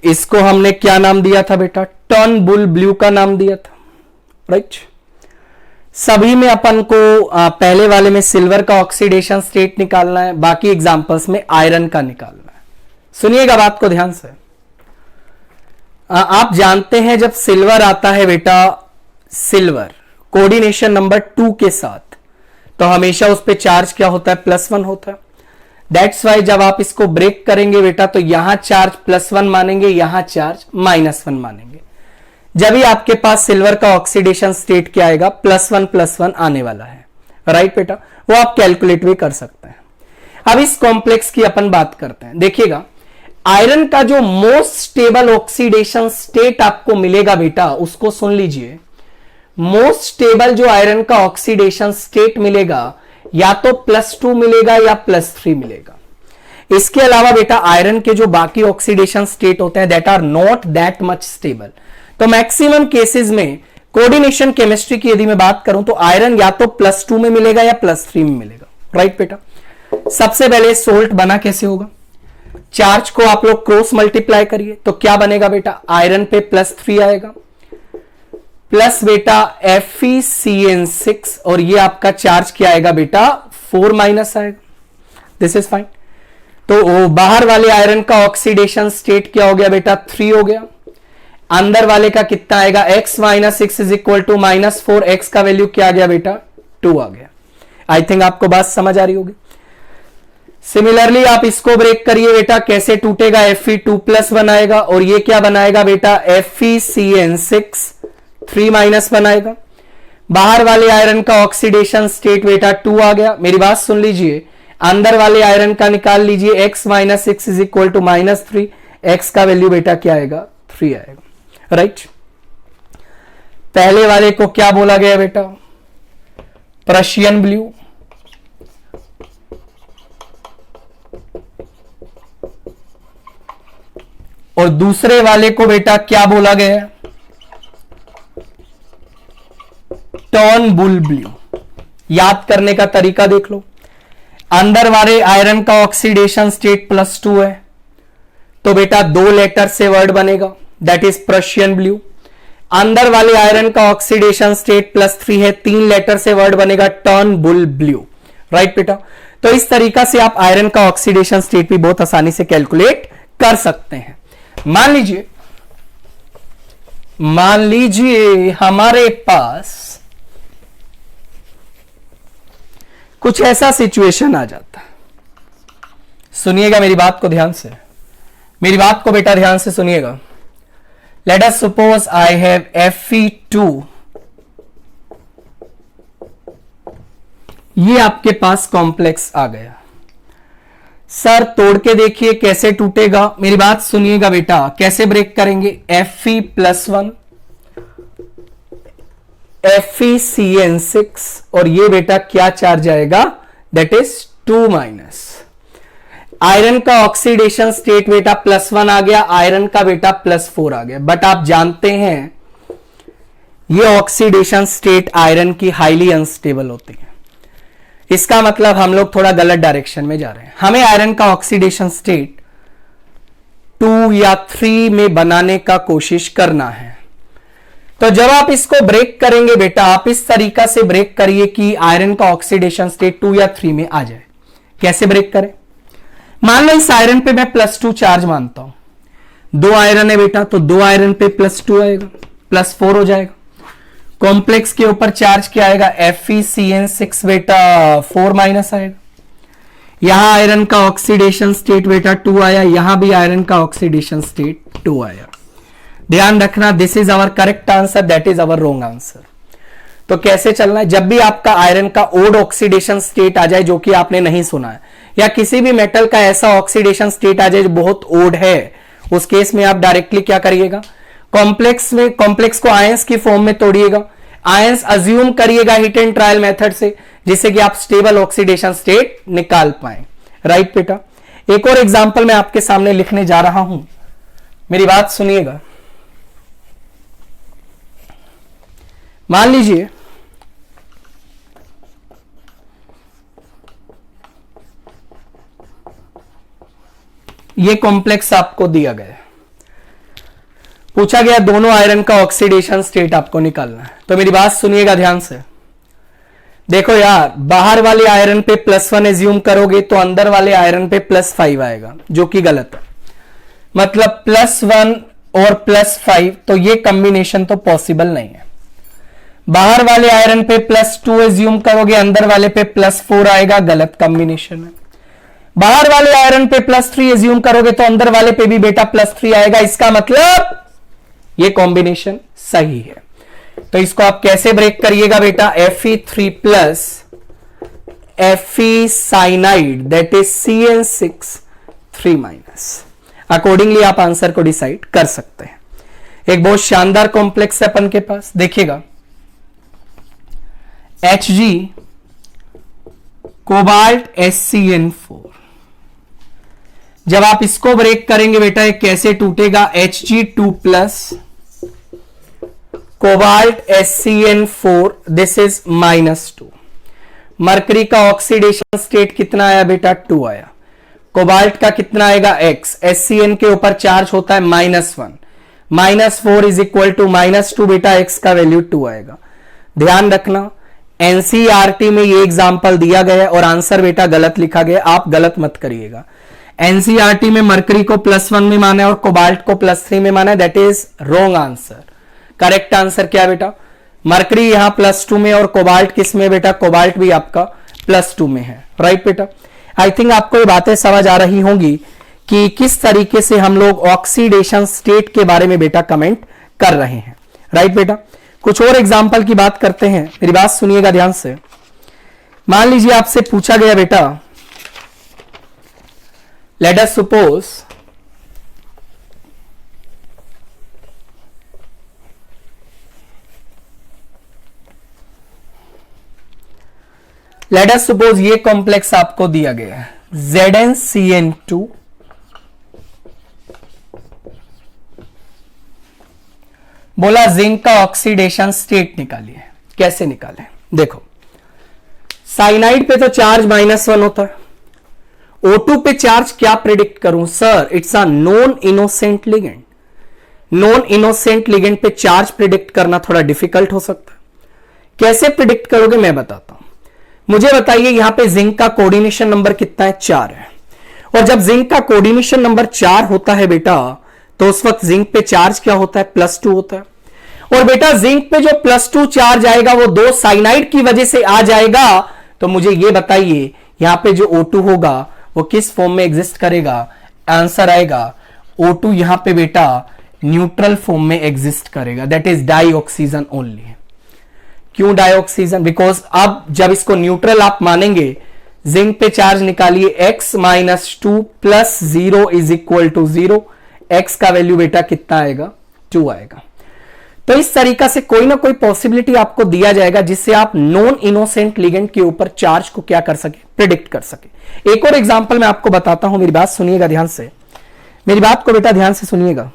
इसको हमने क्या नाम दिया था बेटा? टर्नबुल ब्लू का नाम दिया था, राइट। सभी में अपन को पहले वाले में सिल्वर का ऑक्सीडेशन स्टेट निकालना है, बाकी एग्जांपल्स में आयरन का निकालना है। सुनिएगा बात को ध्यान से। आप जानते हैं जब सिल्वर आता है बेटा, सिल्वर कोऑर्डिनेशन नंबर 2 के साथ, तो हमेशा उस पर चार्ज क्या होता है? +1 होता है। दैट्स वाई जब आप इसको ब्रेक करेंगे बेटा, तो यहां चार्ज +1 मानेंगे, यहां चार्ज -1 मानेंगे। जब भी आपके पास सिल्वर का ऑक्सीडेशन स्टेट क्या आएगा? +1 आने वाला है, राइट बेटा। वो आप कैलकुलेट भी कर सकते हैं। अब इस कॉम्प्लेक्स की अपन बात करते हैं। देखिएगा, आयरन का जो मोस्ट स्टेबल ऑक्सीडेशन स्टेट आपको मिलेगा बेटा, उसको सुन लीजिए। मोस्ट स्टेबल जो आयरन का ऑक्सीडेशन स्टेट मिलेगा, या तो +2 मिलेगा या +3 मिलेगा। इसके अलावा बेटा आयरन के जो बाकी ऑक्सीडेशन स्टेट होते हैं, that are not that much stable. तो मैक्सिमम केसेस में कोऑर्डिनेशन केमिस्ट्री की यदि मैं बात करूं, तो आयरन या तो +2 में मिलेगा या +3 में मिलेगा, राइट बेटा। सबसे पहले सोल्ट बना कैसे होगा? चार्ज को आप लोग क्रॉस मल्टीप्लाई करिए, तो क्या बनेगा बेटा? आयरन पे +3 आएगा, प्लस बेटा FeCN6, और ये आपका चार्ज क्या आएगा बेटा? 4- आएगा। This is fine. तो बाहर वाले आयरन का ऑक्सीडेशन स्टेट क्या हो गया बेटा? 3 हो गया। अंदर वाले का कितना आएगा? x - 6 is equal to -4। x का वैल्यू क्या आ गया बेटा? 2 आ गया। आई थिंक आपको बात समझ आ रही होगी। सिमिलरली आप इसको ब्रेक करिए बेटा, कैसे टूटेगा? Fe2+ बनाएगा, और ये क्या बनाएगा बेटा? FeCN6 3- बनाएगा। बाहर वाले आयरन का ऑक्सीडेशन स्टेट बेटा 2 आ गया। मेरी बात सुन लीजिए, अंदर वाले आयरन का निकाल लीजिए, x - 6 is equal to -3। x का वैल्यू बेटा क्या आएगा? 3 आएगा, राइट। पहले वाले को क्या बोला गया बेटा? Prussian blue. और दूसरे वाले को बेटा क्या बोला गया? Turnbull blue. याद करने का तरीका देख लो। अंदर वाले आयरन का ऑक्सीडेशन स्टेट +2 है, तो बेटा 2 लेटर से वर्ड बनेगा, दैट इज प्रशियन ब्लू। अंदर वाले आयरन का ऑक्सीडेशन स्टेट +3 है, 3 लेटर से वर्ड बनेगा टर्नबुल ब्लू, राइट बेटा। तो इस तरीका से आप आयरन का ऑक्सीडेशन स्टेट भी बहुत आसानी से कैलकुलेट कर सकते हैं। मान लीजिए हमारे पास कुछ ऐसा सिचुएशन आ जाता है। सुनिएगा मेरी बात को ध्यान से, मेरी बात को बेटा ध्यान से सुनिएगा। Late us suppose I have Fe2, ये आपके पास कॉम्प्लेक्स आ गया। सर तोड़ के देखिए कैसे टूटेगा। मेरी बात सुनिएगा बेटा, कैसे ब्रेक करेंगे? Fe+1 FeCN6, और ये बेटा क्या चार्ज आएगा? That is 2-। आयरन का ऑक्सीडेशन स्टेट बेटा +1 आ गया, आयरन का बेटा +4 आ गया। बट आप जानते हैं ये ऑक्सीडेशन स्टेट आयरन की हाईली अनस्टेबल होती है। इसका मतलब हम लोग थोड़ा गलत डायरेक्शन में जा रहे हैं। हमें आयरन का ऑक्सीडेशन स्टेट 2 या 3 में बनाने का कोशिश करना है। तो जब आप इसको ब्रेक करेंगे बेटा, आप इस तरीका से ब्रेक करिए कि आयरन का ऑक्सीडेशन स्टेट 2 या 3 में आ जाए। कैसे ब्रेक करें? मान लो इस आयरन पे मैं +2 चार्ज मानता हूं। 2 आयरन है बेटा, तो 2 आयरन पे +2 आएगा, +4 हो जाएगा। कॉम्प्लेक्स के ऊपर चार्ज क्या आएगा? FeCN6 बेटा 4- आएगा। यहां आयरन का ऑक्सीडेशन स्टेट बेटा 2 आया, यहां भी आयरन का ऑक्सीडेशन स्टेट 2 आया। ध्यान रखना, this is our correct answer, that is our wrong answer. तो कैसे चलना है? जब भी आपका आयरन का ओड ऑक्सीडेशन स्टेट आ जाए, जो कि आपने नहीं सुना है, या किसी भी मेटल का ऐसा ऑक्सीडेशन स्टेट आ जाए जो बहुत ओड है, उस केस में आप डायरेक्टली क्या करिएगा? कॉम्प्लेक्स को आयंस की फॉर्म में तोड़िएगा, आयंस अज्यूम करिएगा हिट एंड ट्रायल मेथड से, जिससे कि आप स्टेबल ऑक्सीडेशन स्टेट निकाल पाए, राइट बेटा। एक और एग्जांपल मैं आपके सामने लिखने जा रहा हूं, मेरी बात सुनिएगा। मान लीजिए ये कॉम्प्लेक्स आपको दिया गया है, पूछा गया दोनों आयरन का ऑक्सीडेशन स्टेट आपको निकालना है। तो मेरी बात सुनिएगा ध्यान से। देखो यार, बाहर वाले आयरन पे +1 एज्यूम करोगे तो अंदर वाले आयरन पे +5 आएगा, जो कि गलत है। मतलब +1 और +5, तो ये कॉम्बिनेशन तो पॉसिबल नहीं है। बाहर वाले आयरन पे +2 एज्यूम करोगे, अंदर वाले पे +4 आएगा, गलत कॉम्बिनेशन है। बाहर वाले आयरन पे +3 एज्यूम करोगे तो अंदर वाले पे भी बेटा +3 आएगा, इसका मतलब ये कॉम्बिनेशन सही है। तो इसको आप कैसे ब्रेक करिएगा बेटा, Fe3+ Fe cyanide that is CN6 3-। Accordingly आप आंसर को डिसाइड कर सकते हैं। एक बहुत शानदार कॉम्प्लेक्स है अपन के पास, देखिएगा Hg कोबाल्ट HCN4। जब आप इसको ब्रेक करेंगे बेटा ये कैसे टूटेगा, Hg2+ cobalt HCN4 this is -2। Mercury का ऑक्सीडेशन स्टेट कितना आया बेटा, 2 आया। कोबाल्ट का कितना आएगा, X। HCN के ऊपर चार्ज होता है -1, -4 इज इक्वल टू -2 बेटा, X का वैल्यू 2 आएगा। ध्यान रखना एनसीईआरटी में ये एग्जांपल दिया गया है और आंसर बेटा गलत लिखा गया, आप गलत मत करिएगा। एनसीईआरटी में मरकरी को +1 में माना है और कोबाल्ट को +3 में माना है, that is wrong answer. Correct answer क्या बेटा, मरकरी यहां +2 में और कोबाल्ट किस में बेटा, कोबाल्ट भी आपका +2 में है, राइट बेटा। आई थिंक आपको ये बातें समझ आ रही होंगी कि किस तरीके से हम लोग ऑक्सीडेशन स्टेट के बारे में बेटा कमेंट कर रहे हैं, राइट बेटा। कुछ और एग्जाम्पल की बात करते हैं, मेरी बात सुनिएगा ध्यान से। मान लीजिए आपसे पूछा गया बेटा, लेट अस सपोज ये कॉम्प्लेक्स आपको दिया गया है ZnCN2 बोला जिंक का ऑक्सीडेशन स्टेट निकालिए। कैसे निकालें, देखो साइनाइड पे तो चार्ज -1 होता है, O2 पे चार्ज क्या प्रिडिक्ट करूं sir, it's a non innocent ligand. Non innocent ligand पे चार्ज प्रिडिक्ट करना थोड़ा डिफिकल्ट हो सकता है। कैसे प्रिडिक्ट करोगे मैं बताता हूं। मुझे बताइए यहां पे जिंक का कोऑर्डिनेशन नंबर कितना है, 4 है। और जब जिंक का कोऑर्डिनेशन नंबर 4 होता है बेटा, तो उस वक्त जिंक पे चार्ज क्या होता है, +2 होता है। और बेटा जिंक पे जो +2 चार्ज आएगा वो 2 साइनाइड की वजह से आ जाएगा। तो मुझे ये बताइए यहां पे जो O2 होगा वो किस फॉर्म में एग्जिस्ट करेगा, आंसर आएगा O2 यहां पे बेटा न्यूट्रल फॉर्म में एग्जिस्ट करेगा, दैट इज डाइऑक्सीजन ओनली। क्यों डाइऑक्सीजन, बिकॉज अब जब इसको न्यूट्रल आप मानेंगे, जिंक पे चार्ज निकालिए, X - 2 + 0 is equal to 0। X का वैल्यू बेटा कितना आएगा, 2 आएगा। तो इस तरीका से कोई ना कोई पॉसिबिलिटी आपको दिया जाएगा जिससे आप नॉन इनोसेंट लिगेंड के ऊपर चार्ज को क्या कर सके, प्रिडिक्ट कर सके। एक और एग्जांपल मैं आपको बताता हूं, मेरी बात सुनिएगा ध्यान से, मेरी बात को बेटा ध्यान से सुनिएगा।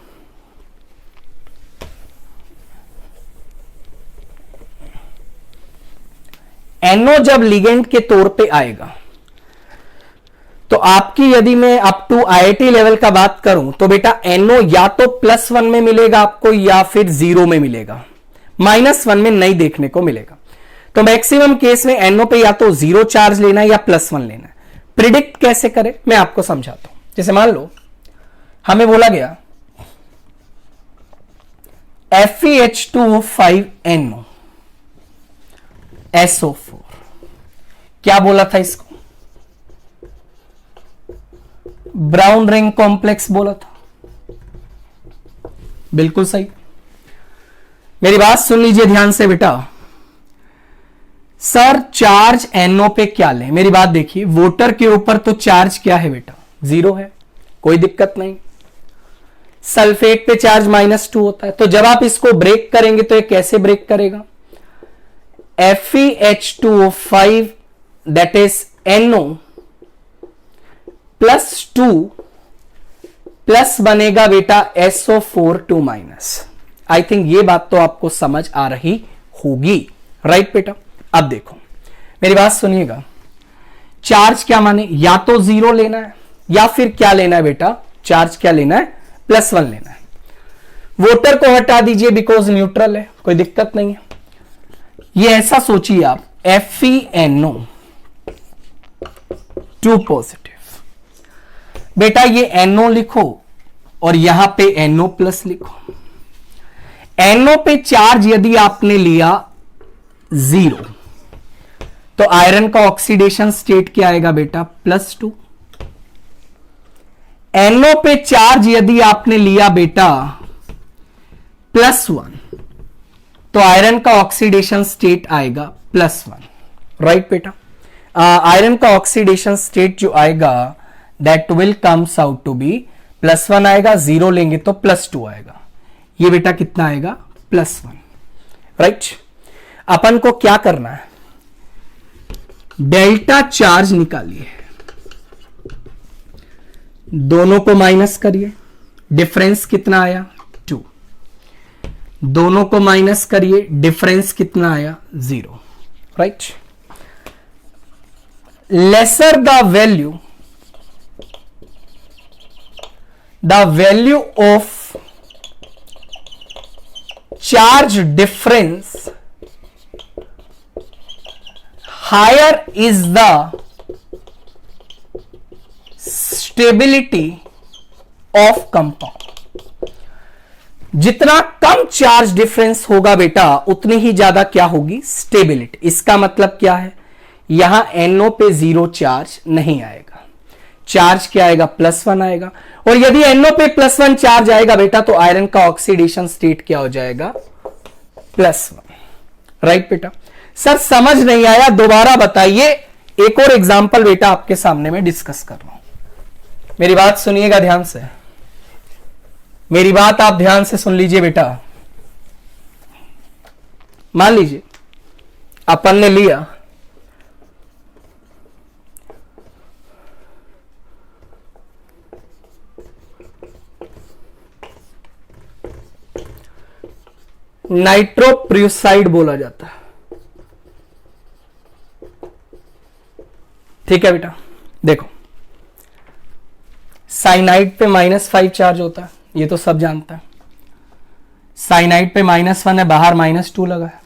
NO जब लिगेंड के तौर पे आएगा तो आपकी, यदि मैं अप टू IIT लेवल का बात करूं तो बेटा NO या तो +1 में मिलेगा आपको या फिर 0 में मिलेगा, -1 में नहीं देखने को मिलेगा। तो मैक्सिमम केस में NO पे या तो 0 चार्ज लेना है या +1 लेना है। प्रिडिक्ट कैसे करें मैं आपको समझाता हूं। जैसे मान लो हमें बोला गया FeH2O5NO SO4, क्या बोला था इसको, ब्राउन रिंग कॉम्प्लेक्स बोला था, बिल्कुल सही। मेरी बात सुन लीजिए ध्यान से बेटा। सर चार्ज NO पे क्या लें, मेरी बात देखिए, वोटर के ऊपर तो चार्ज क्या है बेटा, 0 है, कोई दिक्कत नहीं। सल्फेट पे चार्ज -2 होता है। तो जब आप इसको ब्रेक करेंगे तो ये कैसे ब्रेक करेगा, FeH2O5 that is NO +2 plus बनेगा बेटा SO4 2-। आई थिंक ये बात तो आपको समझ आ रही होगी। राइट बेटा, अब देखो मेरी बात सुनिएगा, चार्ज क्या माने, या तो जीरो लेना है या फिर क्या लेना है बेटा, चार्ज क्या लेना है, +1 लेना है। वोटर को हटा दीजिए बिकॉज न्यूट्रल है, कोई दिक्कत नहीं है। ये ऐसा सोचिए आप, FeNO 2 पॉजिटिव, बेटा ये NO लिखो और यहां पे NO+ लिखो। NO पे चार्ज यदि आपने लिया 0 तो आयरन का ऑक्सीडेशन स्टेट क्या आएगा बेटा, +2। NO पे चार्ज यदि आपने लिया बेटा +1 तो आयरन का ऑक्सीडेशन स्टेट आएगा +1। राइट बेटा, आयरन का ऑक्सीडेशन स्टेट जो आएगा that will comes out to be +1 आएगा, 0 लेंगे तो +2 आएगा। ये बेटा कितना आएगा, +1। राइट, अपन को क्या करना है, डेल्टा चार्ज निकालिए, दोनों को माइनस करिए, डिफरेंस कितना आया 2, दोनों को माइनस करिए, डिफरेंस कितना आया 0। Right, lesser the value of charge difference higher is the stability of compound. जितना कम चार्ज डिफरेंस होगा बेटा उतनी ही ज्यादा क्या होगी, स्टेबिलिटी। इसका मतलब क्या है, यहां NO पे 0 चार्ज नहीं आएगा, चार्ज क्या आएगा, +1 आएगा। और यदि NO पे +1 चार्ज आएगा बेटा तो आयरन का ऑक्सीडेशन स्टेट क्या हो जाएगा, +1। राइट बेटा, सर समझ नहीं आया, दोबारा बताइए। एक और एग्जांपल बेटा आपके सामने में डिस्कस कर रहा हूं, मेरी बात सुनिएगा ध्यान से, मेरी बात आप ध्यान से सुन लीजिए बेटा। मान लीजिए अपन ने लिया नाइट्रोप्रियोसाइड बोला जाता है, ठीक है बेटा। देखो साइनाइड पे -5 चार्ज होता है, ये तो सब जानता है। साइनाइड पे -1 है, बाहर -2 लगा है,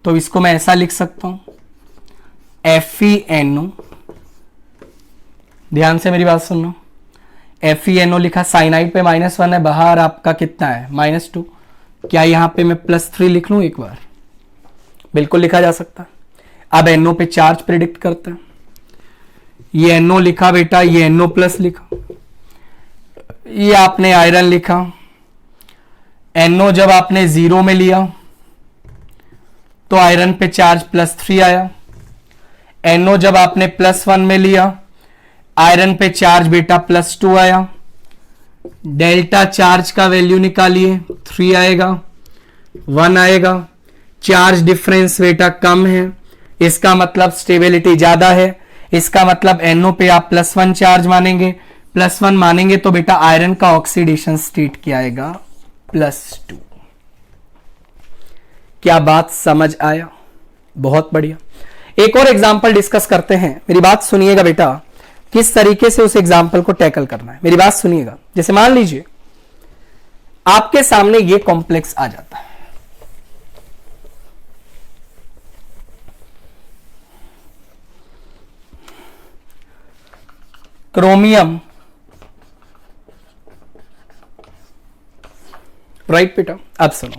तो इसको मैं ऐसा लिख सकता हूं FeNO, ध्यान से मेरी बात सुनना, FeNO लिखा, साइनाइड पे -1 है, बाहर आपका कितना है -2। क्या यहां पे मैं +3 लिख लूं एक बार, बिल्कुल लिखा जा सकता है। अब NO पे चार्ज प्रिडिक्ट करते हैं, ये NO लिखा बेटा, ये NO+ लिखा, ये आपने आयरन लिखा। NO जब आपने 0 में लिया तो आयरन पे चार्ज +3 आया, NO जब आपने +1 में लिया आयरन पे चार्ज बेटा +2 आया। डेल्टा चार्ज का वैल्यू निकालिए, 3 आएगा, 1 आएगा। चार्ज डिफरेंस बेटा कम है, इसका मतलब स्टेबिलिटी ज्यादा है, इसका मतलब NO पे आप +1 चार्ज मानेंगे, +1 मानेंगे तो बेटा आयरन का ऑक्सीडेशन स्टेट क्या आएगा, +2। क्या बात समझ आया, बहुत बढ़िया। एक और एग्जांपल डिस्कस करते हैं, मेरी बात सुनिएगा बेटा, किस तरीके से उस एग्जांपल को टैकल करना है, मेरी बात सुनिएगा। जैसे मान लीजिए आपके सामने ये कॉम्प्लेक्स आ जाता है, क्रोमियम, राइट बेटा। अब सुनो,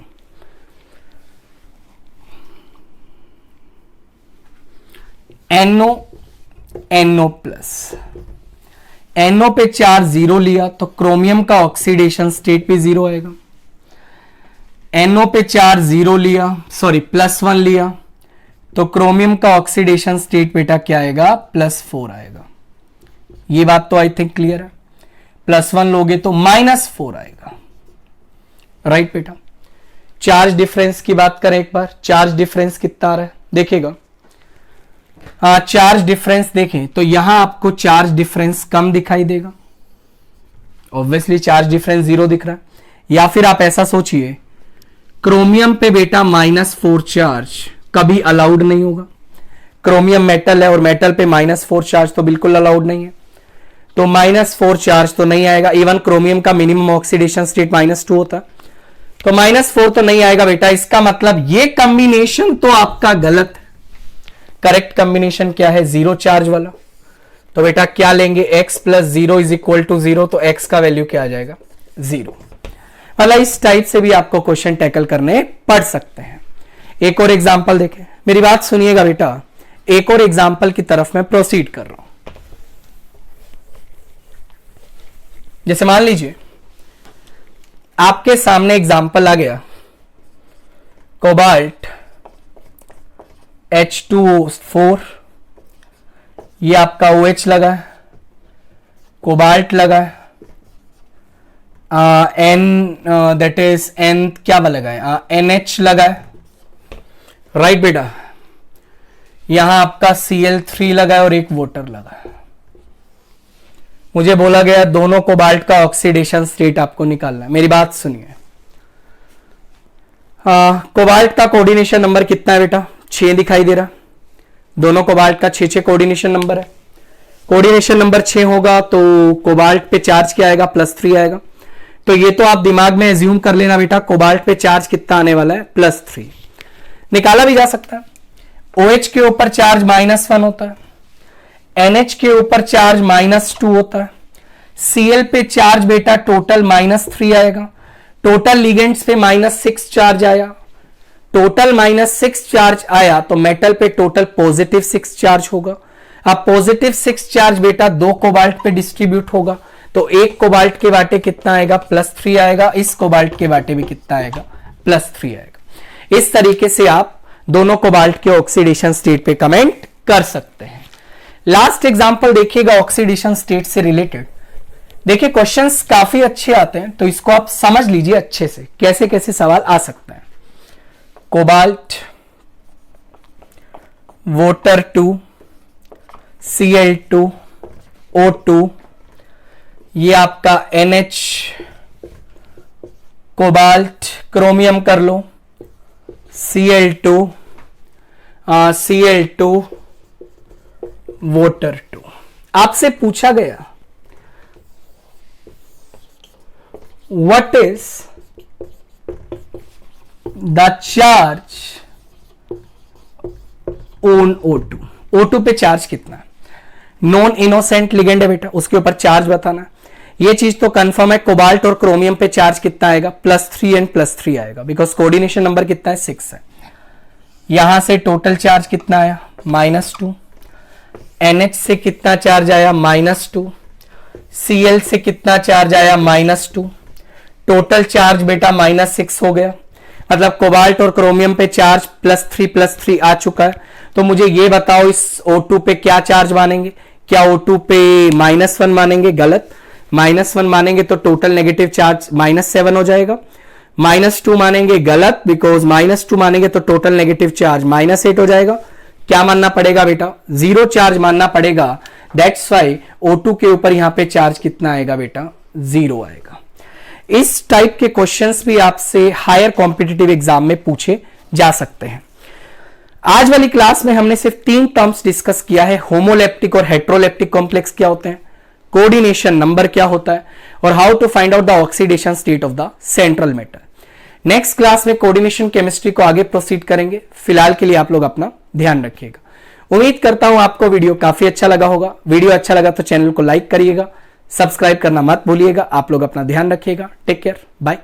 NO+, NO पे चार्ज 0 लिया तो क्रोमियम का ऑक्सीडेशन स्टेट भी 0 आएगा। NO पे चार्ज 0 लिया, सॉरी +1 लिया तो क्रोमियम का ऑक्सीडेशन स्टेट बेटा क्या आएगा, +4 आएगा। ये बात तो आई थिंक क्लियर है। +1 लोगे तो -4 आएगा, राइट बेटा। चार्ज डिफरेंस की बात करें एक बार, चार्ज डिफरेंस कितना आ रहा है देखिएगा। चार्ज डिफरेंस देखें तो यहां आपको चार्ज डिफरेंस कम दिखाई देगा, ऑब्वियसली चार्ज डिफरेंस 0 दिख रहा है। या फिर आप ऐसा सोचिए, क्रोमियम पे बेटा -4 चार्ज कभी अलाउड नहीं होगा। क्रोमियम मेटल है और मेटल पे -4 चार्ज तो बिल्कुल अलाउड नहीं है, तो -4 चार्ज तो नहीं आएगा। इवन क्रोमियम का मिनिमम ऑक्सीडेशन स्टेट -2 होता है, तो -4 तो नहीं आएगा बेटा। इसका मतलब ये कॉम्बिनेशन तो आपका गलत है। करेक्ट कॉम्बिनेशन क्या है? 0 चार्ज वाला। तो बेटा क्या लेंगे? x + 0 = 0, तो x का वैल्यू क्या आ जाएगा? 0। मतलब इस टाइप से भी आपको क्वेश्चन टैकल करने पड़ सकते हैं। एक और एग्जांपल देखें, मेरी बात सुनिएगा बेटा। एक और एग्जांपल की तरफ मैं प्रोसीड कर रहा हूं। जैसे मान लीजिए आपके सामने एग्जांपल आ गया, कोबाल्ट H2O4, ये आपका OH लगा है, कोबाल्ट लगा है, दैट इज N क्या लगा है? NH लगा है, राइट बेटा। यहां आपका Cl3 लगा है और एक वाटर लगा है। मुझे बोला गया दोनों कोबाल्ट का ऑक्सीडेशन स्टेट आपको निकालना है। मेरी बात सुनिए, कोबाल्ट का कोऑर्डिनेशन नंबर कितना है बेटा? 6 दिखाई दे रहा। दोनों कोबाल्ट का 6 कोऑर्डिनेशन नंबर है। कोऑर्डिनेशन नंबर 6 होगा तो कोबाल्ट पे चार्ज क्या आएगा? +3 आएगा। तो ये तो आप दिमाग में एज्यूम कर लेना बेटा, कोबाल्ट पे चार्ज कितना आने वाला है? +3। निकाला भी जा सकता है। OH के ऊपर चार्ज -1 होता है, NH के ऊपर चार्ज -2 होता है, Cl पे चार्ज बेटा टोटल -3 आएगा, टोटल लिगेंड्स पे -6 चार्ज आया, टोटल -6 चार्ज आया तो मेटल पे टोटल +6 चार्ज होगा। अब +6 चार्ज बेटा 2 कोबाल्ट पे डिस्ट्रीब्यूट होगा, तो एक कोबाल्ट के बाटे कितना आएगा? +3 आएगा। इस कोबाल्ट के बाटे भी कितना आएगा? +3 आएगा। इस तरीके से आप दोनों कोबाल्ट के ऑक्सीडेशन स्टेट पे कमेंट कर सकते हैं। लास्ट एग्जांपल देखिएगा ऑक्सीडेशन स्टेट से रिलेटेड। देखिए क्वेश्चंस काफी अच्छे आते हैं, तो इसको आप समझ लीजिए अच्छे से कैसे कैसे सवाल आ सकता है। कोबाल्ट, वाटर 2, Cl2, O2, ये आपका NH, कोबाल्ट, क्रोमियम कर लो, Cl2, Cl2, वाटर 2। आपसे पूछा गया what is the charge on O2? O2 पे चार्ज कितना है? नॉन इनोसेंट लिगेंड है बेटा, उसके ऊपर चार्ज बताना। ये चीज तो कंफर्म है। कोबाल्ट और क्रोमियम पे चार्ज कितना आएगा? +3 एंड +3 आएगा, बिकॉज कोऑर्डिनेशन नंबर कितना है? 6 है। यहां से टोटल चार्ज कितना आया? -2। NH से कितना चार्ज आया? -2। Cl से कितना चार्ज आया? -2। टोटल चार्ज बेटा -6 हो गया। मतलब कोबाल्ट और क्रोमियम पे चार्ज +3 आ चुका है। तो मुझे ये बताओ इस O2 पे क्या चार्ज मानेंगे? क्या O2 पे -1 मानेंगे? गलत। -1 मानेंगे तो टोटल नेगेटिव चार्ज -7 हो जाएगा। -2 मानेंगे? गलत, बिकॉज -2 मानेंगे तो टोटल नेगेटिव चार्ज -8 हो जाएगा। क्या मानना पड़ेगा बेटा? 0 चार्ज मानना पड़ेगा। दैट्स वाई O2 के ऊपर यहां पे चार्ज कितना आएगा बेटा? 0 आएगा। इस टाइप के क्वेश्चंस भी आपसे हायर कॉम्पिटिटिव एग्जाम में पूछे जा सकते हैं। आज वाली क्लास में हमने सिर्फ 3 टर्म्स डिस्कस किया है। होमोलेप्टिक और हेट्रोलेप्टिक कॉम्प्लेक्स क्या होते हैं, कोऑर्डिनेशन नंबर क्या होता है, और how to find out the oxidation state of the central metal. Next class में कोऑर्डिनेशन केमिस्ट्री को आगे प्रोसीड करेंगे। फिलहाल के लिए आप लोग अपना ध्यान रखिएगा। उम्मीद करता हूं आपको वीडियो काफी अच्छा लगा होगा। वीडियो अच्छा लगा तो चैनल को लाइक करिएगा, सब्सक्राइब करना मत भूलिएगा। आप लोग अपना ध्यान रखिएगा। Take care, bye.